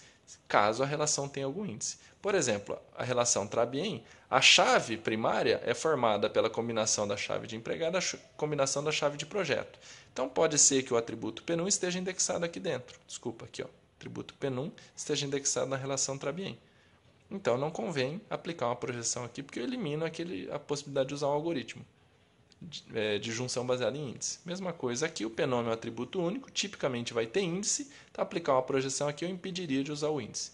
caso a relação tenha algum índice. Por exemplo, a relação Trabien, a chave primária é formada pela combinação da chave de empregado e a combinação da chave de projeto. Então, pode ser que o atributo P-num esteja indexado aqui dentro. Desculpa, aqui, ó. O atributo P-num esteja indexado na relação Trabien. Então não convém aplicar uma projeção aqui, porque eu elimino a possibilidade de usar um algoritmo de junção baseada em índice. Mesma coisa aqui, o P-nome é um atributo único, tipicamente vai ter índice, então aplicar uma projeção aqui eu impediria de usar o índice.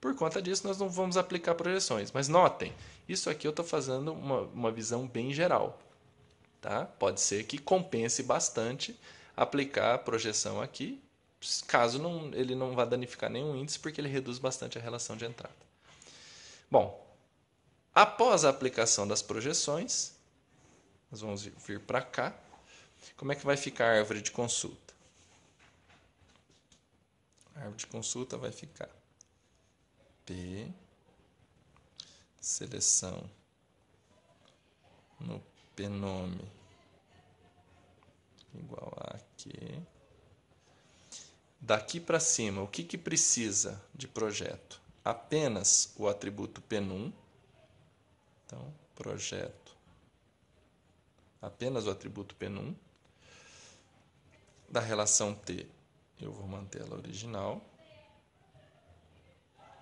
Por conta disso, nós não vamos aplicar projeções. Mas notem, isso aqui eu estou fazendo uma visão bem geral. Tá? Pode ser que compense bastante aplicar a projeção aqui, caso ele não vá danificar nenhum índice, porque ele reduz bastante a relação de entrada. Bom, após a aplicação das projeções, nós vamos vir para cá. Como é que vai ficar a árvore de consulta? A árvore de consulta vai ficar P, seleção no P-nome igual a aqui. Daqui para cima, o que precisa de projeto? Apenas o atributo P-num. Então, projeto. Apenas o atributo P-num. Da relação T, eu vou manter ela original.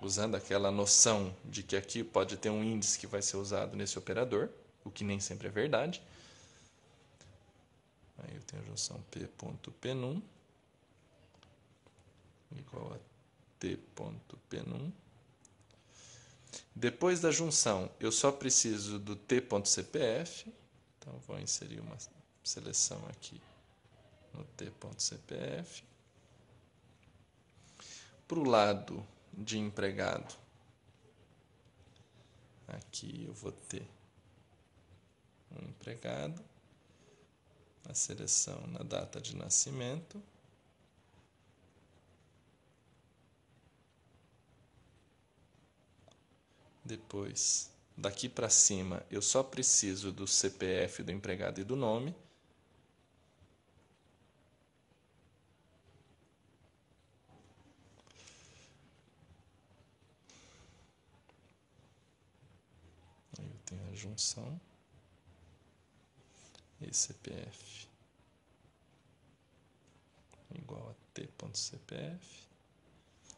Usando aquela noção de que aqui pode ter um índice que vai ser usado nesse operador, o que nem sempre é verdade. Aí eu tenho a junção P.P-num igual a T.P-num. Depois da junção, eu só preciso do T.CPF. Então, vou inserir uma seleção aqui no T.CPF. Para o lado de empregado, aqui eu vou ter um empregado, a seleção na data de nascimento, depois daqui para cima eu só preciso do CPF do empregado e do nome. Aí eu tenho a junção e CPF igual a T.CPF.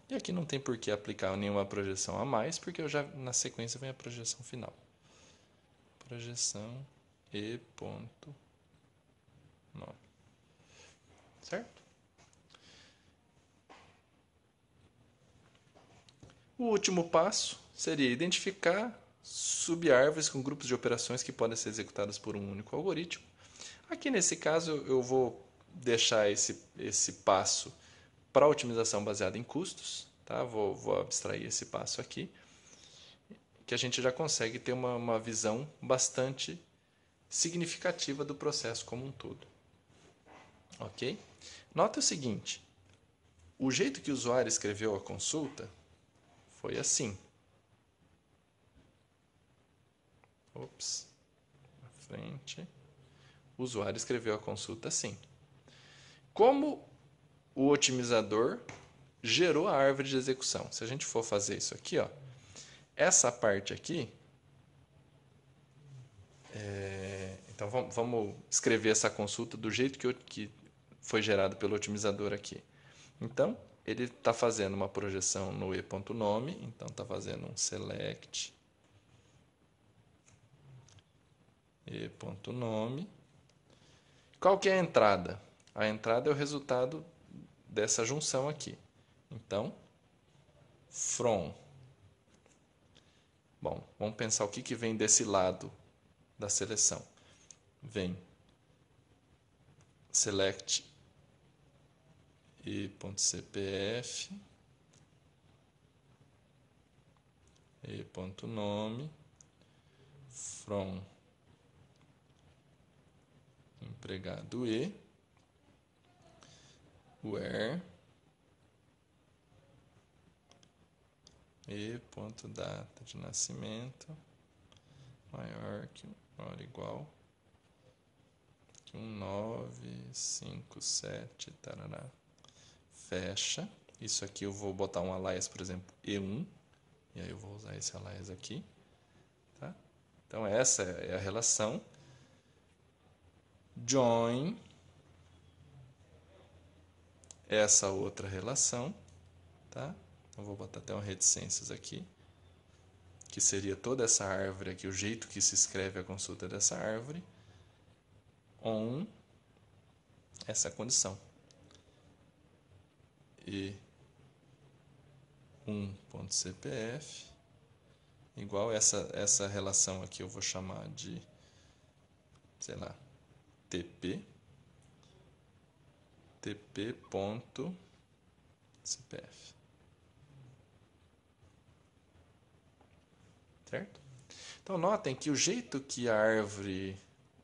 E aqui não tem por que aplicar nenhuma projeção a mais, porque eu já na sequência vem a projeção final. Projeção E.nome. Certo? O último passo seria identificar subárvores com grupos de operações que podem ser executadas por um único algoritmo. Aqui nesse caso eu vou deixar esse passo para otimização baseada em custos, tá? Vou abstrair esse passo aqui, que a gente já consegue ter uma visão bastante significativa do processo como um todo. Ok? Nota o seguinte, o jeito que o usuário escreveu a consulta foi assim. Ops, na frente. O usuário escreveu a consulta assim. Como o otimizador gerou a árvore de execução? Se a gente for fazer isso aqui, ó, essa parte aqui, então vamos escrever essa consulta do jeito que foi gerado pelo otimizador aqui. Então, ele está fazendo uma projeção no e.nome, então está fazendo um select e.nome. Qual que é a entrada? A entrada é o resultado dessa junção aqui. Então, from. Bom, vamos pensar o que vem desse lado da seleção. Vem select e.cpf, e.nome, from empregado e, where e.data de nascimento maior que ou igual que 1957, tarará, fecha. Isso aqui eu vou botar um alias, por exemplo, E1, e aí eu vou usar esse alias aqui, tá? Então essa é a relação join essa outra relação, tá? Então vou botar até um reticências aqui. que seria toda essa árvore aqui, o jeito que se escreve a consulta dessa árvore, on essa condição. E 1.cpf igual essa relação aqui eu vou chamar de, sei lá, tp.cpf. Certo? Então, notem que o jeito que a árvore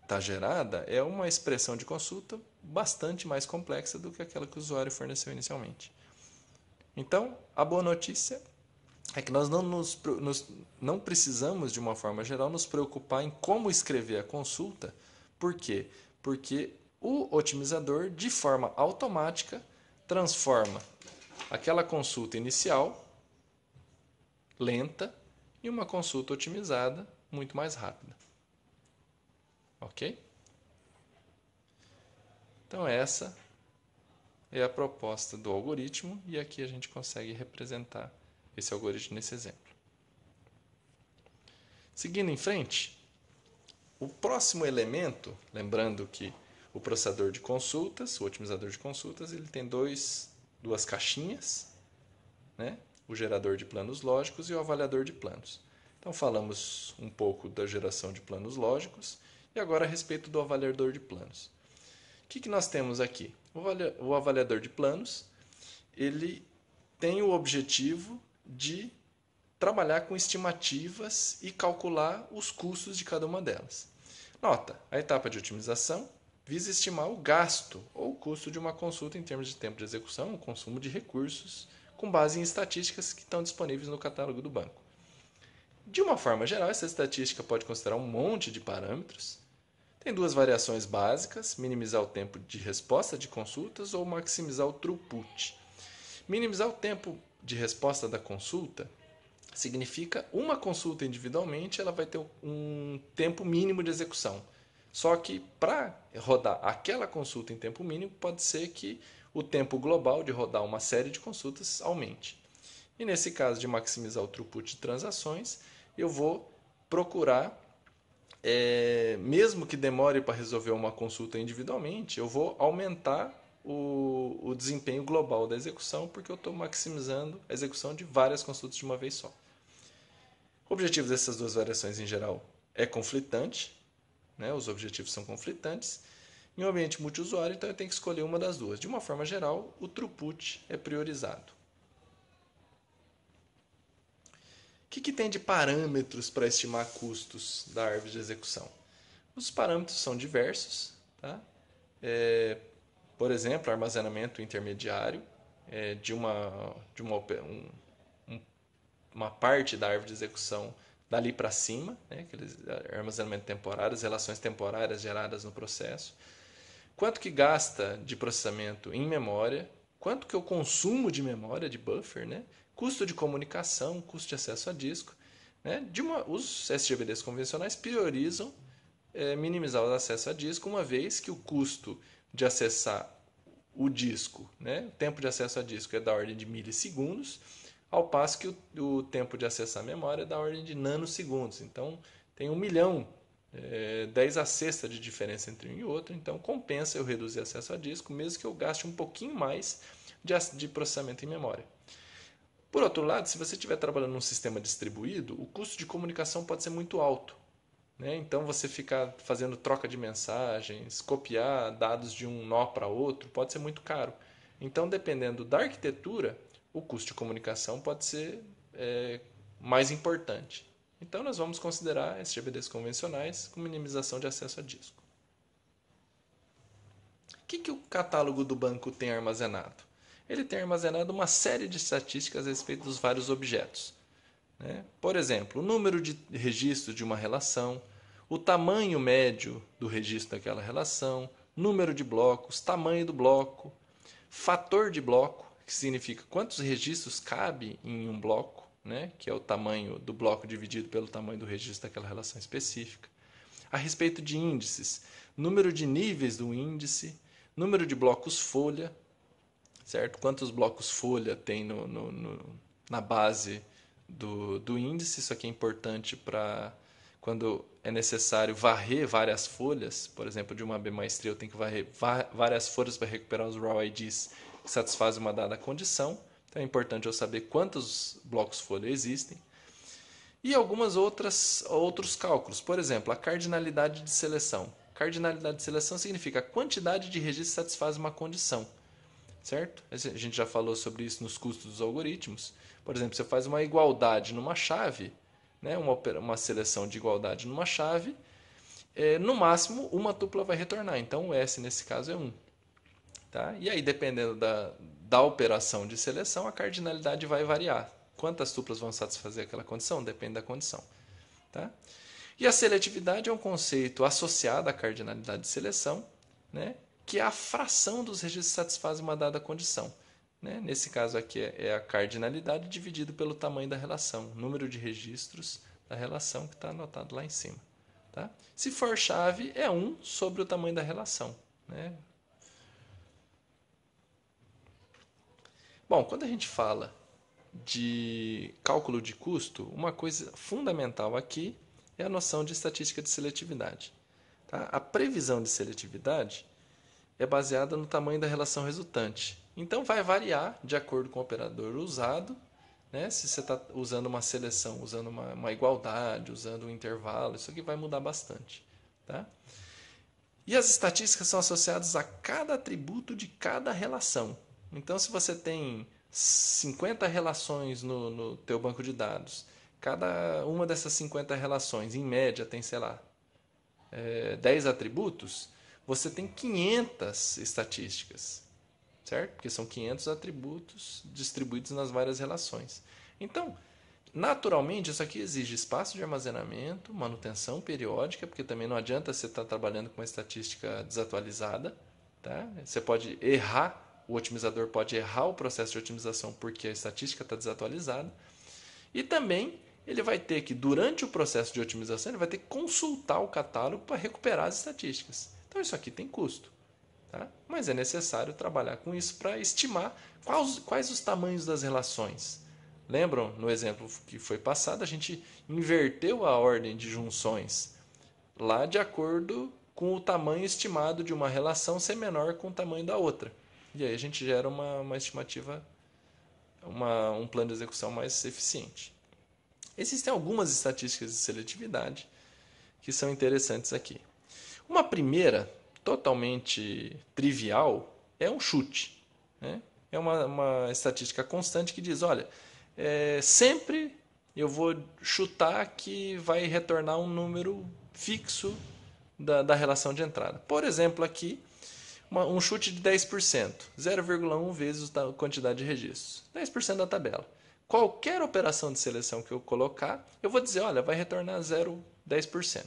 está gerada é uma expressão de consulta bastante mais complexa do que aquela que o usuário forneceu inicialmente. Então, a boa notícia é que nós não precisamos, de uma forma geral, nos preocupar em como escrever a consulta. Por quê? Porque o otimizador, de forma automática, transforma aquela consulta inicial, lenta, em uma consulta otimizada, muito mais rápida. Ok? Então, essa é a proposta do algoritmo e aqui a gente consegue representar esse algoritmo nesse exemplo. Seguindo em frente, o próximo elemento, lembrando que o processador de consultas, o otimizador de consultas, ele tem duas caixinhas, né? O gerador de planos lógicos e o avaliador de planos. Então falamos um pouco da geração de planos lógicos e agora a respeito do avaliador de planos. O que nós temos aqui? O avaliador de planos, ele tem o objetivo de trabalhar com estimativas e calcular os custos de cada uma delas. Nota, a etapa de otimização visa estimar o gasto ou o custo de uma consulta em termos de tempo de execução, o consumo de recursos, com base em estatísticas que estão disponíveis no catálogo do banco. De uma forma geral, essa estatística pode considerar um monte de parâmetros. Tem duas variações básicas, minimizar o tempo de resposta de consultas ou maximizar o throughput. Minimizar o tempo de resposta da consulta significa uma consulta individualmente ela vai ter um tempo mínimo de execução. Só que para rodar aquela consulta em tempo mínimo, pode ser que o tempo global de rodar uma série de consultas aumente. E nesse caso de maximizar o throughput de transações, eu vou procurar, mesmo que demore para resolver uma consulta individualmente, eu vou aumentar o desempenho global da execução, porque eu estou maximizando a execução de várias consultas de uma vez só. O objetivo dessas duas variações em geral é conflitante, né? Os objetivos são conflitantes. Em um ambiente multiusuário, então eu tenho que escolher uma das duas. De uma forma geral, o throughput é priorizado. O que tem de parâmetros para estimar custos da árvore de execução? Os parâmetros são diversos. Tá? Por exemplo, armazenamento intermediário de uma parte da árvore de execução dali para cima, né? Aqueles armazenamento temporário, as relações temporárias geradas no processo. Quanto que gasta de processamento em memória, quanto que eu consumo de memória, de buffer, né? Custo de comunicação, custo de acesso a disco. Né? Os SGBDs convencionais priorizam minimizar o acesso a disco, uma vez que o custo de acessar o disco, né? O tempo de acesso a disco é da ordem de milissegundos, ao passo que o tempo de acessar a memória é da ordem de nanosegundos. Então, tem 1 milhão, 10 a sexta de diferença entre um e outro, então compensa eu reduzir acesso a disco, mesmo que eu gaste um pouquinho mais de processamento em memória. Por outro lado, se você estiver trabalhando num sistema distribuído, o custo de comunicação pode ser muito alto. Né? Então, você ficar fazendo troca de mensagens, copiar dados de um nó para outro, pode ser muito caro. Então, dependendo da arquitetura, o custo de comunicação pode ser mais importante. Então, nós vamos considerar SGBDs convencionais com minimização de acesso a disco. O que o catálogo do banco tem armazenado? Ele tem armazenado uma série de estatísticas a respeito dos vários objetos. Né? Por exemplo, o número de registros de uma relação, o tamanho médio do registro daquela relação, número de blocos, tamanho do bloco, fator de bloco, que significa quantos registros cabe em um bloco, né? Que é o tamanho do bloco dividido pelo tamanho do registro daquela relação específica. A respeito de índices, número de níveis do índice, número de blocos folha, certo? Quantos blocos folha tem na base do índice. Isso aqui é importante para quando é necessário varrer várias folhas. Por exemplo, de uma B maestria eu tenho que varrer várias folhas para recuperar os raw IDs que satisfazem uma dada condição. Então é importante eu saber quantos blocos folha existem. E algumas outros cálculos. Por exemplo, a cardinalidade de seleção. Cardinalidade de seleção significa a quantidade de registros que satisfaz uma condição. Certo? A gente já falou sobre isso nos custos dos algoritmos. Por exemplo, você faz uma igualdade numa chave, né? uma seleção de igualdade numa chave, no máximo uma tupla vai retornar. Então o S nesse caso é 1. Tá? E aí, dependendo da operação de seleção, a cardinalidade vai variar. Quantas tuplas vão satisfazer aquela condição? Depende da condição. Tá? E a seletividade é um conceito associado à cardinalidade de seleção, né? Que é a fração dos registros que satisfazem uma dada condição. Né? Nesse caso aqui é a cardinalidade dividido pelo tamanho da relação, número de registros da relação que está anotado lá em cima. Tá? Se for chave, é 1 sobre o tamanho da relação. Né? Bom, quando a gente fala de cálculo de custo, uma coisa fundamental aqui é a noção de estatística de seletividade. Tá? A previsão de seletividade é baseada no tamanho da relação resultante. Então vai variar de acordo com o operador usado, né? Se você está usando uma seleção, usando uma igualdade, usando um intervalo, isso aqui vai mudar bastante. Tá? E as estatísticas são associadas a cada atributo de cada relação. Então, se você tem 50 relações no teu banco de dados, cada uma dessas 50 relações, em média, tem, sei lá, 10 atributos, você tem 500 estatísticas, certo? Porque são 500 atributos distribuídos nas várias relações. Então, naturalmente, isso aqui exige espaço de armazenamento, manutenção periódica, porque também não adianta você estar trabalhando com uma estatística desatualizada. Tá? Você pode errar, o otimizador pode errar o processo de otimização porque a estatística está desatualizada. E também ele vai ter que, durante o processo de otimização, ele vai ter que consultar o catálogo para recuperar as estatísticas. Então isso aqui tem custo. Tá? Mas é necessário trabalhar com isso para estimar quais os tamanhos das relações. Lembram, no exemplo que foi passado, a gente inverteu a ordem de junções lá de acordo com o tamanho estimado de uma relação ser menor com o tamanho da outra. E aí a gente gera uma estimativa, um plano de execução mais eficiente. Existem algumas estatísticas de seletividade que são interessantes aqui. Uma primeira, totalmente trivial, é um chute. Né? É uma estatística constante que diz, olha, sempre eu vou chutar que vai retornar um número fixo da relação de entrada. Por exemplo, aqui, um chute de 10%, 0,1 vezes a quantidade de registros. 10% da tabela. Qualquer operação de seleção que eu colocar, eu vou dizer, olha, vai retornar 0,10%.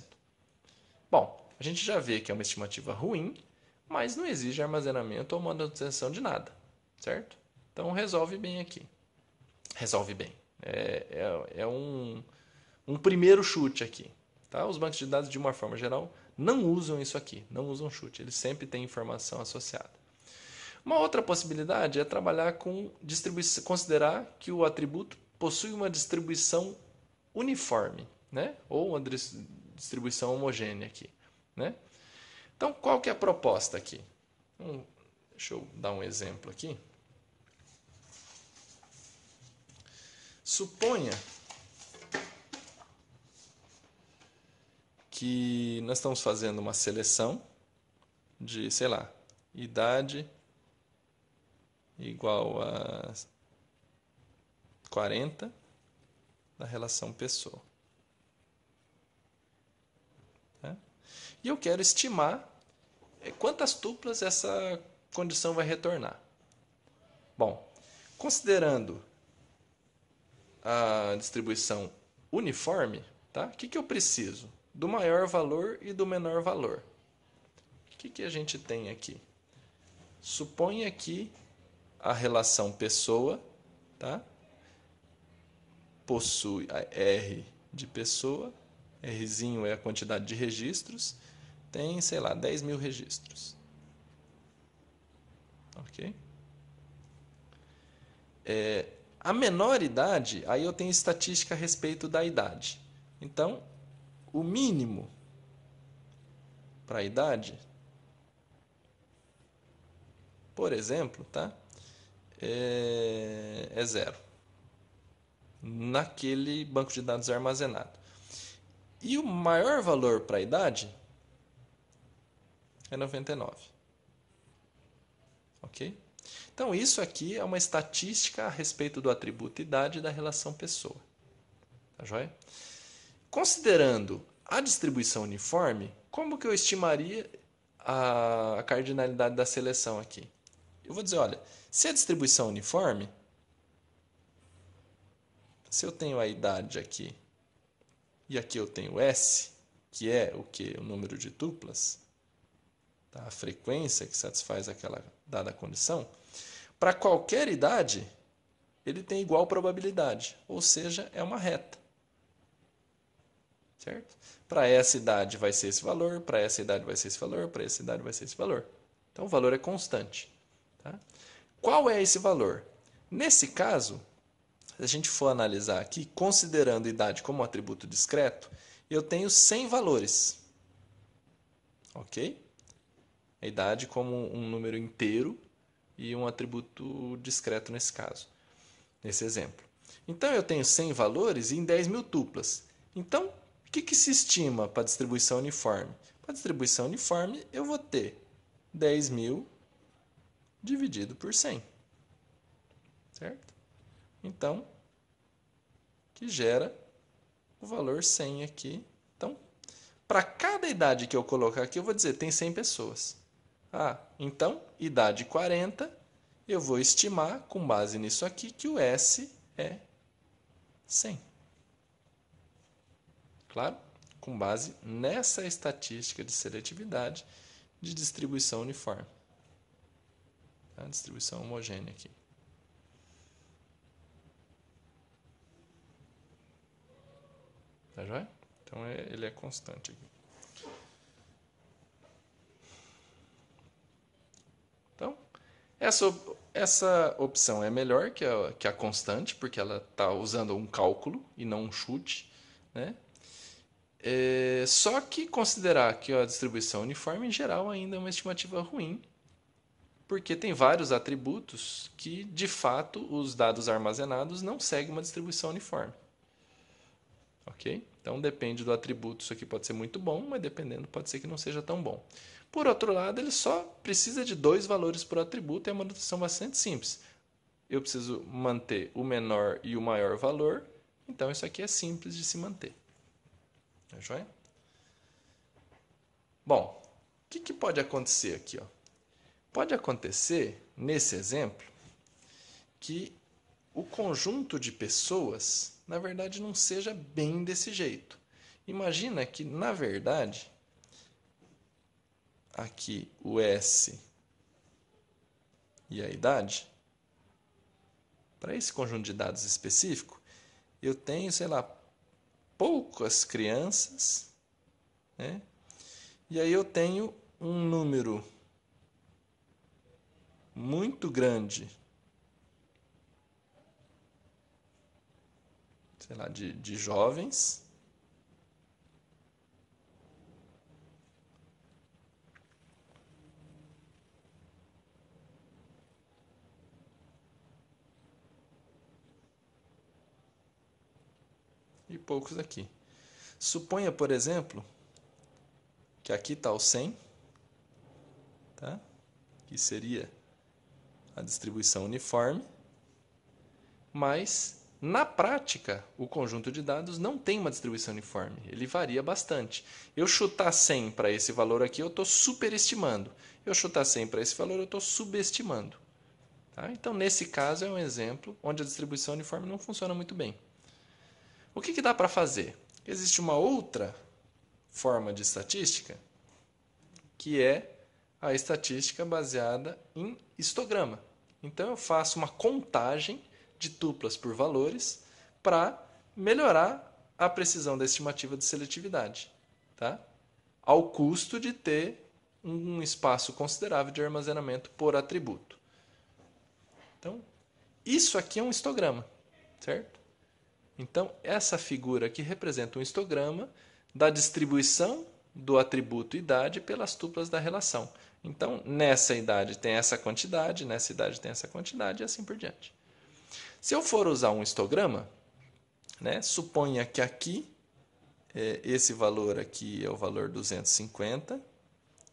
Bom, a gente já vê que é uma estimativa ruim, mas não exige armazenamento ou manutenção de nada, certo? Então resolve bem aqui. Resolve bem. É um primeiro chute aqui. Tá? Os bancos de dados, de uma forma geral, não usam isso aqui, não usam chute. Eles sempre têm informação associada. Uma outra possibilidade é trabalhar com distribuição, considerar que o atributo possui uma distribuição uniforme, né? Ou uma distribuição homogênea aqui. Né? Então, qual que é a proposta aqui? Deixa eu dar um exemplo aqui. Suponha que nós estamos fazendo uma seleção de, sei lá, idade igual a 40 da relação pessoa. Tá? E eu quero estimar quantas tuplas essa condição vai retornar. Bom, considerando a distribuição uniforme, tá? O que eu preciso? Do maior valor e do menor valor. O que a gente tem aqui? Suponha que a relação pessoa, tá? Possui a R de pessoa, Rzinho é a quantidade de registros, tem, sei lá, 10.000 registros. Ok? A menor idade, aí eu tenho estatística a respeito da idade. Então, o mínimo para a idade, por exemplo, tá? É 0. Naquele banco de dados armazenado. E o maior valor para a idade é 99. Ok? Então, isso aqui é uma estatística a respeito do atributo idade da relação pessoa. Tá joia? Considerando a distribuição uniforme, como que eu estimaria a cardinalidade da seleção aqui? Eu vou dizer, olha, se a distribuição uniforme, se eu tenho a idade aqui e aqui eu tenho S, que é o que? O número de tuplas, tá? A frequência que satisfaz aquela dada condição, para qualquer idade, ele tem igual probabilidade, ou seja, é uma reta. Certo? Para essa idade vai ser esse valor, para essa idade vai ser esse valor, para essa idade vai ser esse valor. Então o valor é constante. Tá? Qual é esse valor? Nesse caso, se a gente for analisar aqui, considerando idade como um atributo discreto, eu tenho 100 valores. Ok? A idade como um número inteiro e um atributo discreto nesse caso, nesse exemplo. Então eu tenho 100 valores em 10.000 tuplas. Então, o que se estima para a distribuição uniforme? Para a distribuição uniforme, eu vou ter 10.000 dividido por 100. Certo? Então, que gera o valor 100 aqui. Então, para cada idade que eu colocar aqui, eu vou dizer, tem 100 pessoas. Ah, então, idade 40, eu vou estimar, com base nisso aqui, que o S é 100. Claro? Com base nessa estatística de seletividade de distribuição uniforme. Tá? Distribuição homogênea aqui. Tá joia? Então, ele é constante aqui. Então, essa opção é melhor que a constante, porque ela está usando um cálculo e não um chute. Né? Só que considerar que a distribuição uniforme, em geral, ainda é uma estimativa ruim, porque tem vários atributos que, de fato, os dados armazenados não seguem uma distribuição uniforme. Ok? Então, depende do atributo, isso aqui pode ser muito bom, mas dependendo, pode ser que não seja tão bom. Por outro lado, ele só precisa de 2 valores por atributo, é uma notação bastante simples. Eu preciso manter o menor e o maior valor, então isso aqui é simples de se manter. Tá joia? Bom, o que pode acontecer aqui? Ó? Pode acontecer, nesse exemplo, que o conjunto de pessoas, na verdade, não seja bem desse jeito. Imagina que, na verdade, aqui o S e a idade, para esse conjunto de dados específico, eu tenho, sei lá, poucas crianças, né? E aí eu tenho um número muito grande, sei lá, de jovens. E poucos aqui. Suponha, por exemplo, que aqui está o 100, tá? Que seria a distribuição uniforme, mas na prática o conjunto de dados não tem uma distribuição uniforme, ele varia bastante. Eu chutar 100 para esse valor aqui, eu estou superestimando. Eu chutar 100 para esse valor, eu estou subestimando. Tá? Então, nesse caso, é um exemplo onde a distribuição uniforme não funciona muito bem. O que dá para fazer? Existe uma outra forma de estatística, que é a estatística baseada em histograma. Então, eu faço uma contagem de tuplas por valores para melhorar a precisão da estimativa de seletividade, tá? Ao custo de ter um espaço considerável de armazenamento por atributo. Então, isso aqui é um histograma. certo? Então, essa figura aqui representa um histograma da distribuição do atributo idade pelas tuplas da relação. Então, nessa idade tem essa quantidade, nessa idade tem essa quantidade e assim por diante. Se eu for usar um histograma, né, suponha que aqui, esse valor aqui é o valor 250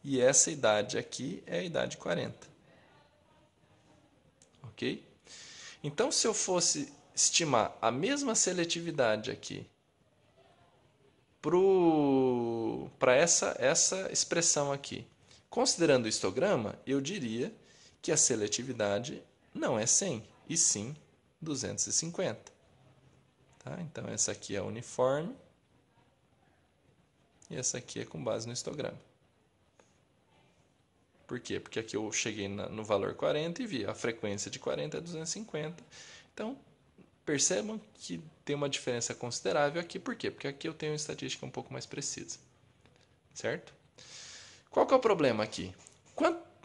e essa idade aqui é a idade 40. Ok? Então, se eu fosse estimar a mesma seletividade aqui para essa expressão aqui, considerando o histograma, eu diria que a seletividade não é 100, e sim 250. Tá? Então, essa aqui é uniforme e essa aqui é com base no histograma. Por quê? Porque aqui eu cheguei no valor 40 e vi a frequência de 40 é 250. Então, percebam que tem uma diferença considerável aqui. Por quê? Porque aqui eu tenho uma estatística um pouco mais precisa. Certo? Qual que é o problema aqui?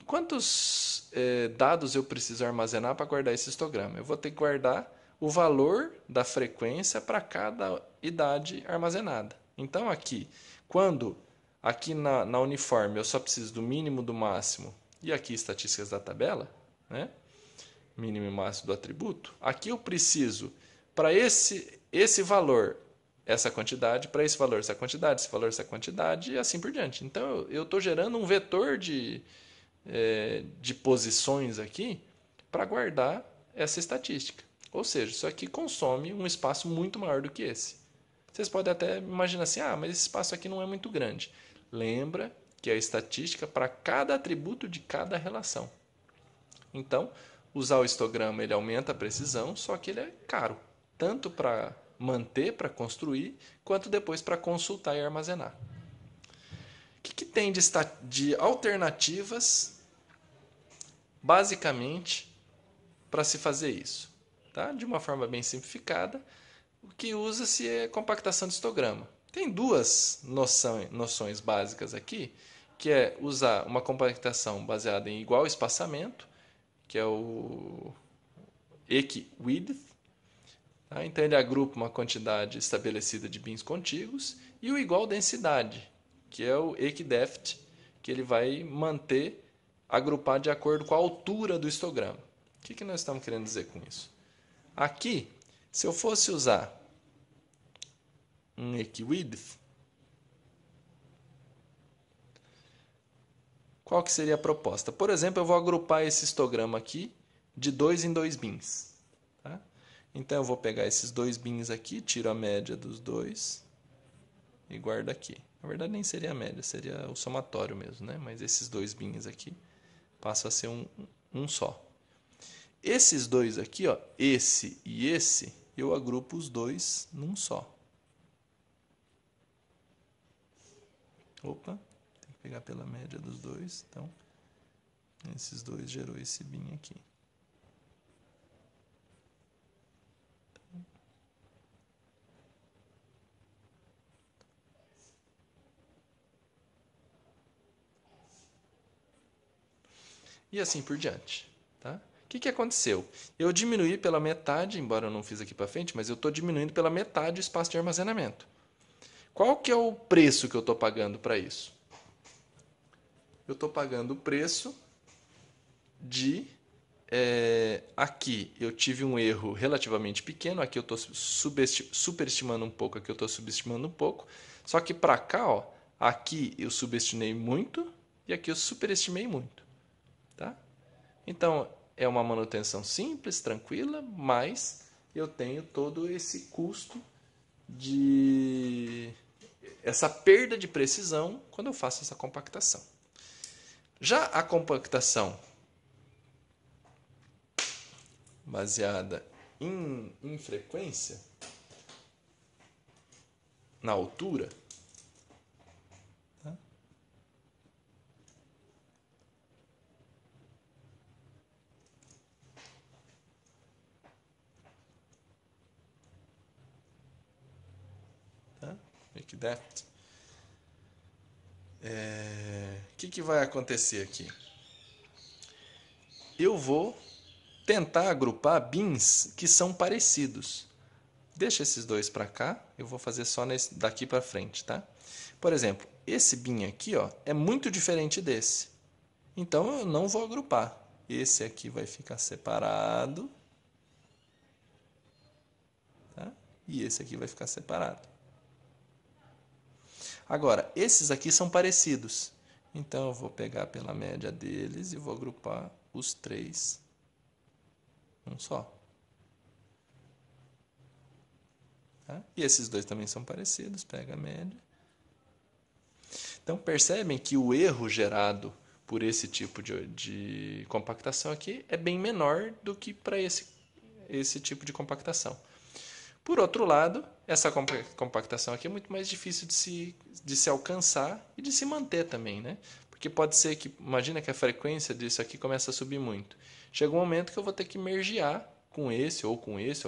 Quantos dados eu preciso armazenar para guardar esse histograma? Eu vou ter que guardar o valor da frequência para cada idade armazenada. Então, aqui, quando aqui na uniforme eu só preciso do mínimo, do máximo, e aqui estatísticas da tabela, né? Mínimo e máximo do atributo, aqui eu preciso, para esse valor, essa quantidade, para esse valor, essa quantidade, esse valor, essa quantidade, e assim por diante. Então, eu estou gerando um vetor de posições aqui para guardar essa estatística. Ou seja, isso aqui consome um espaço muito maior do que esse. Vocês podem até imaginar assim, mas esse espaço aqui não é muito grande. Lembra que é a estatística para cada atributo de cada relação. Então, usar o histograma ele aumenta a precisão, só que ele é caro, tanto para manter, para construir, quanto depois para consultar e armazenar. O que tem de alternativas, basicamente, para se fazer isso? Tá? De uma forma bem simplificada, o que usa-se é compactação de histograma. Tem duas noções básicas aqui, que é usar uma compactação baseada em igual espaçamento, que é o equi-width. Tá? Então, ele agrupa uma quantidade estabelecida de bins contíguos, e o igual densidade, que é o equi-depth, que ele vai agrupar de acordo com a altura do histograma. O que nós estamos querendo dizer com isso? Aqui, se eu fosse usar um equi-width, qual que seria a proposta? Por exemplo, eu vou agrupar esse histograma aqui de 2 em 2 bins. Tá? Então, eu vou pegar esses 2 bins aqui, tiro a média dos dois e guardo aqui. Na verdade, nem seria a média, seria o somatório mesmo, né? Mas esses 2 bins aqui passam a ser um só. Esses dois aqui, ó, esse e esse, eu agrupo os dois num só. Opa, tem que pegar pela média dos dois. Então, esses dois gerou esse bin aqui. E assim por diante. Tá? O que aconteceu? Eu diminuí pela metade, embora eu não fiz aqui para frente, mas eu estou diminuindo pela metade o espaço de armazenamento. Qual que é o preço que eu estou pagando para isso? Eu estou pagando o preço de... aqui eu tive um erro relativamente pequeno, aqui eu estou superestimando um pouco, aqui eu estou subestimando um pouco. Só que para cá, ó, aqui eu subestimei muito e aqui eu superestimei muito. Tá? Então, é uma manutenção simples, tranquila, mas eu tenho todo esse custo essa perda de precisão quando eu faço essa compactação. Já a compactação baseada em frequência, na altura, tá? Equi-depth. O que vai acontecer aqui? Eu vou tentar agrupar bins que são parecidos. deixa esses dois para cá, eu vou fazer só daqui para frente, tá? Por exemplo, esse bin aqui, ó, é muito diferente desse. Então eu não vou agrupar. Esse aqui vai ficar separado, tá? E esse aqui vai ficar separado. Agora, esses aqui são parecidos. Então eu vou pegar pela média deles e vou agrupar os três um só. Tá? E esses dois também são parecidos, pega a média. Então percebem que o erro gerado por esse tipo de compactação aqui é bem menor do que para esse tipo de compactação. Por outro lado, essa compactação aqui é muito mais difícil de se alcançar e de se manter também, né? Porque pode ser que, imagina que a frequência disso aqui começa a subir muito. Chega um momento que eu vou ter que mergear com esse, ou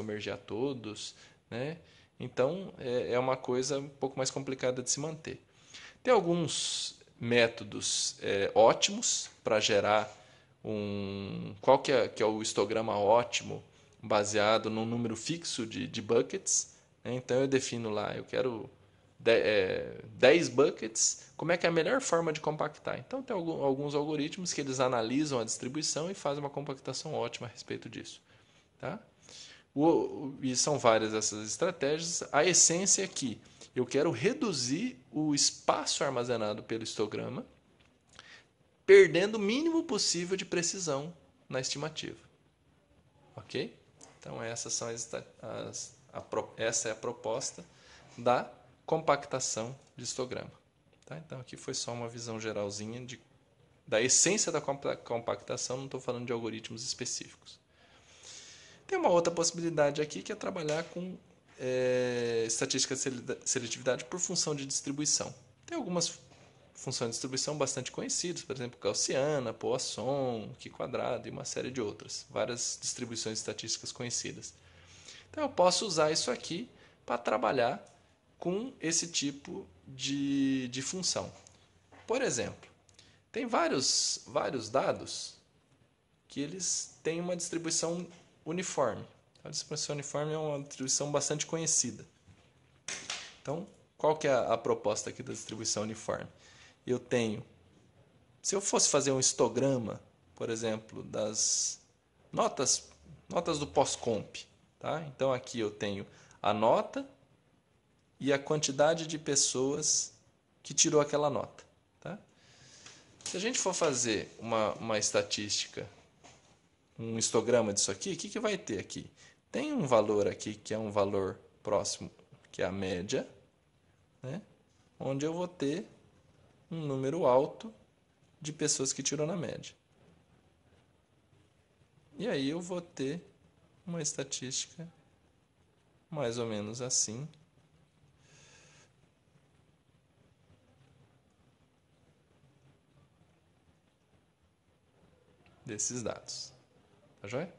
mergear todos, né? Então, é uma coisa um pouco mais complicada de se manter. Tem alguns métodos ótimos para gerar qual que é o histograma ótimo baseado num número fixo de buckets. Né? Então eu defino lá, eu quero 10 buckets, como é que é a melhor forma de compactar? Então tem alguns algoritmos que eles analisam a distribuição e fazem uma compactação ótima a respeito disso. Tá? E são várias essas estratégias. A essência é que eu quero reduzir o espaço armazenado pelo histograma, perdendo o mínimo possível de precisão na estimativa. Ok? Então essa é a proposta da compactação de histograma. Tá? Então aqui foi só uma visão geralzinha da essência da compactação, não estou falando de algoritmos específicos. Tem uma outra possibilidade aqui que é trabalhar com estatística de seletividade por função de distribuição. Tem algumas funções de distribuição bastante conhecidas, por exemplo, Gaussiana, Poisson, Q-quadrado e uma série de outras. Várias distribuições estatísticas conhecidas. Então eu posso usar isso aqui para trabalhar com esse tipo de função. Por exemplo, tem vários dados que eles têm uma distribuição uniforme. A distribuição uniforme é uma distribuição bastante conhecida. Então, qual que é a proposta aqui da distribuição uniforme? Eu tenho, se eu fosse fazer um histograma, por exemplo, das notas do pós-comp, tá? Então aqui eu tenho a nota e a quantidade de pessoas que tirou aquela nota, tá? Se a gente for fazer uma estatística, um histograma disso aqui, o que vai ter aqui? Tem um valor aqui que é um valor próximo, que é a média, né? Onde eu vou ter um número alto de pessoas que tirou na média. E aí eu vou ter uma estatística mais ou menos assim. Desses dados. Tá joia?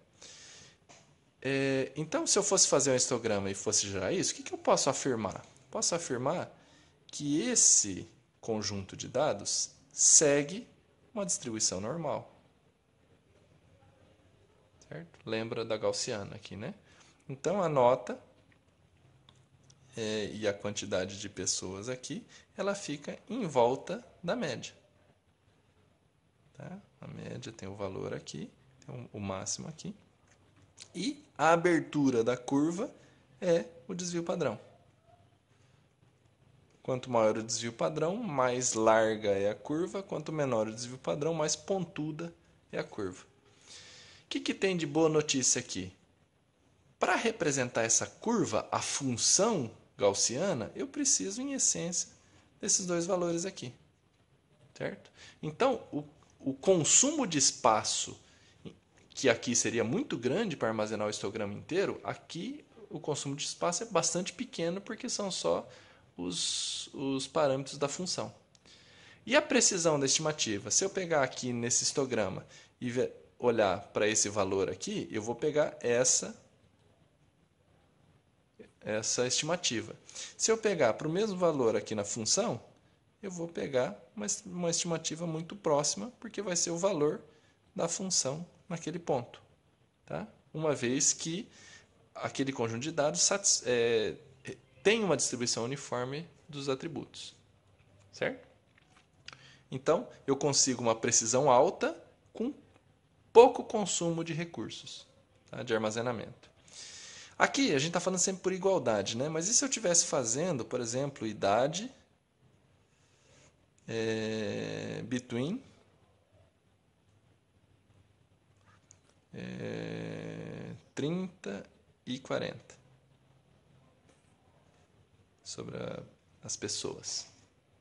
Então, se eu fosse fazer um histograma e fosse gerar isso, o que eu posso afirmar? Posso afirmar que esse conjunto de dados segue uma distribuição normal. Certo? Lembra da gaussiana aqui, né? Então, a nota e a quantidade de pessoas aqui, ela fica em volta da média. Tá? A média tem o valor aqui, tem o máximo aqui. E a abertura da curva é o desvio padrão. Quanto maior o desvio padrão, mais larga é a curva. Quanto menor o desvio padrão, mais pontuda é a curva. O que tem de boa notícia aqui? Para representar essa curva, a função gaussiana, eu preciso, em essência, desses dois valores aqui. Certo? Então, o consumo de espaço, que aqui seria muito grande para armazenar o histograma inteiro, aqui o consumo de espaço é bastante pequeno, porque são só os parâmetros da função. E a precisão da estimativa? Se eu pegar aqui nesse histograma e olhar para esse valor aqui, eu vou pegar essa estimativa. Se eu pegar para o mesmo valor aqui na função, eu vou pegar uma estimativa muito próxima, porque vai ser o valor da função naquele ponto. Tá? Uma vez que aquele conjunto de dados tem uma distribuição uniforme dos atributos, certo? Então, eu consigo uma precisão alta com pouco consumo de recursos, tá, de armazenamento. Aqui a gente está falando sempre por igualdade, né? Mas e se eu estivesse fazendo, por exemplo, idade between 30 e 40 sobre as pessoas,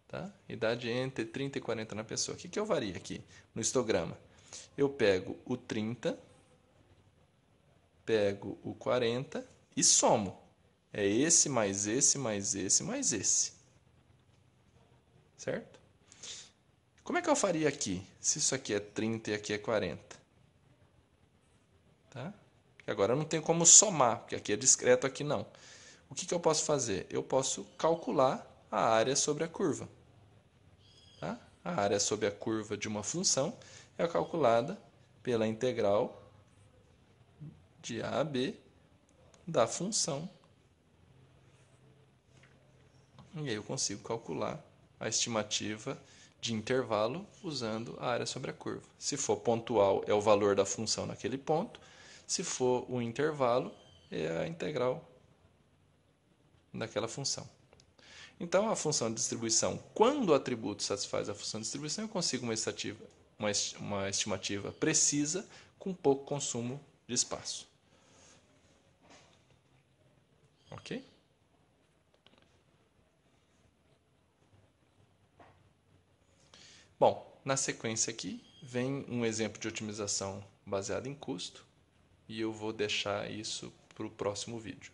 tá? Idade entre 30 e 40 na pessoa. O que eu varia aqui no histograma? Eu pego o 30, pego o 40 e somo. É esse mais esse mais esse mais esse. Certo? Como é que eu faria aqui? Se isso aqui é 30 e aqui é 40. Tá? Agora eu não tenho como somar, porque aqui é discreto, aqui não. O que eu posso fazer? Eu posso calcular a área sobre a curva. Tá? A área sobre a curva de uma função é calculada pela integral de a a b da função. E aí eu consigo calcular a estimativa de intervalo usando a área sobre a curva. Se for pontual, é o valor da função naquele ponto. Se for o intervalo, é a integral daquela função. Então, a função de distribuição, quando o atributo satisfaz a função de distribuição, eu consigo uma estimativa precisa com pouco consumo de espaço. Ok? Bom, na sequência aqui vem um exemplo de otimização baseada em custo e eu vou deixar isso para o próximo vídeo.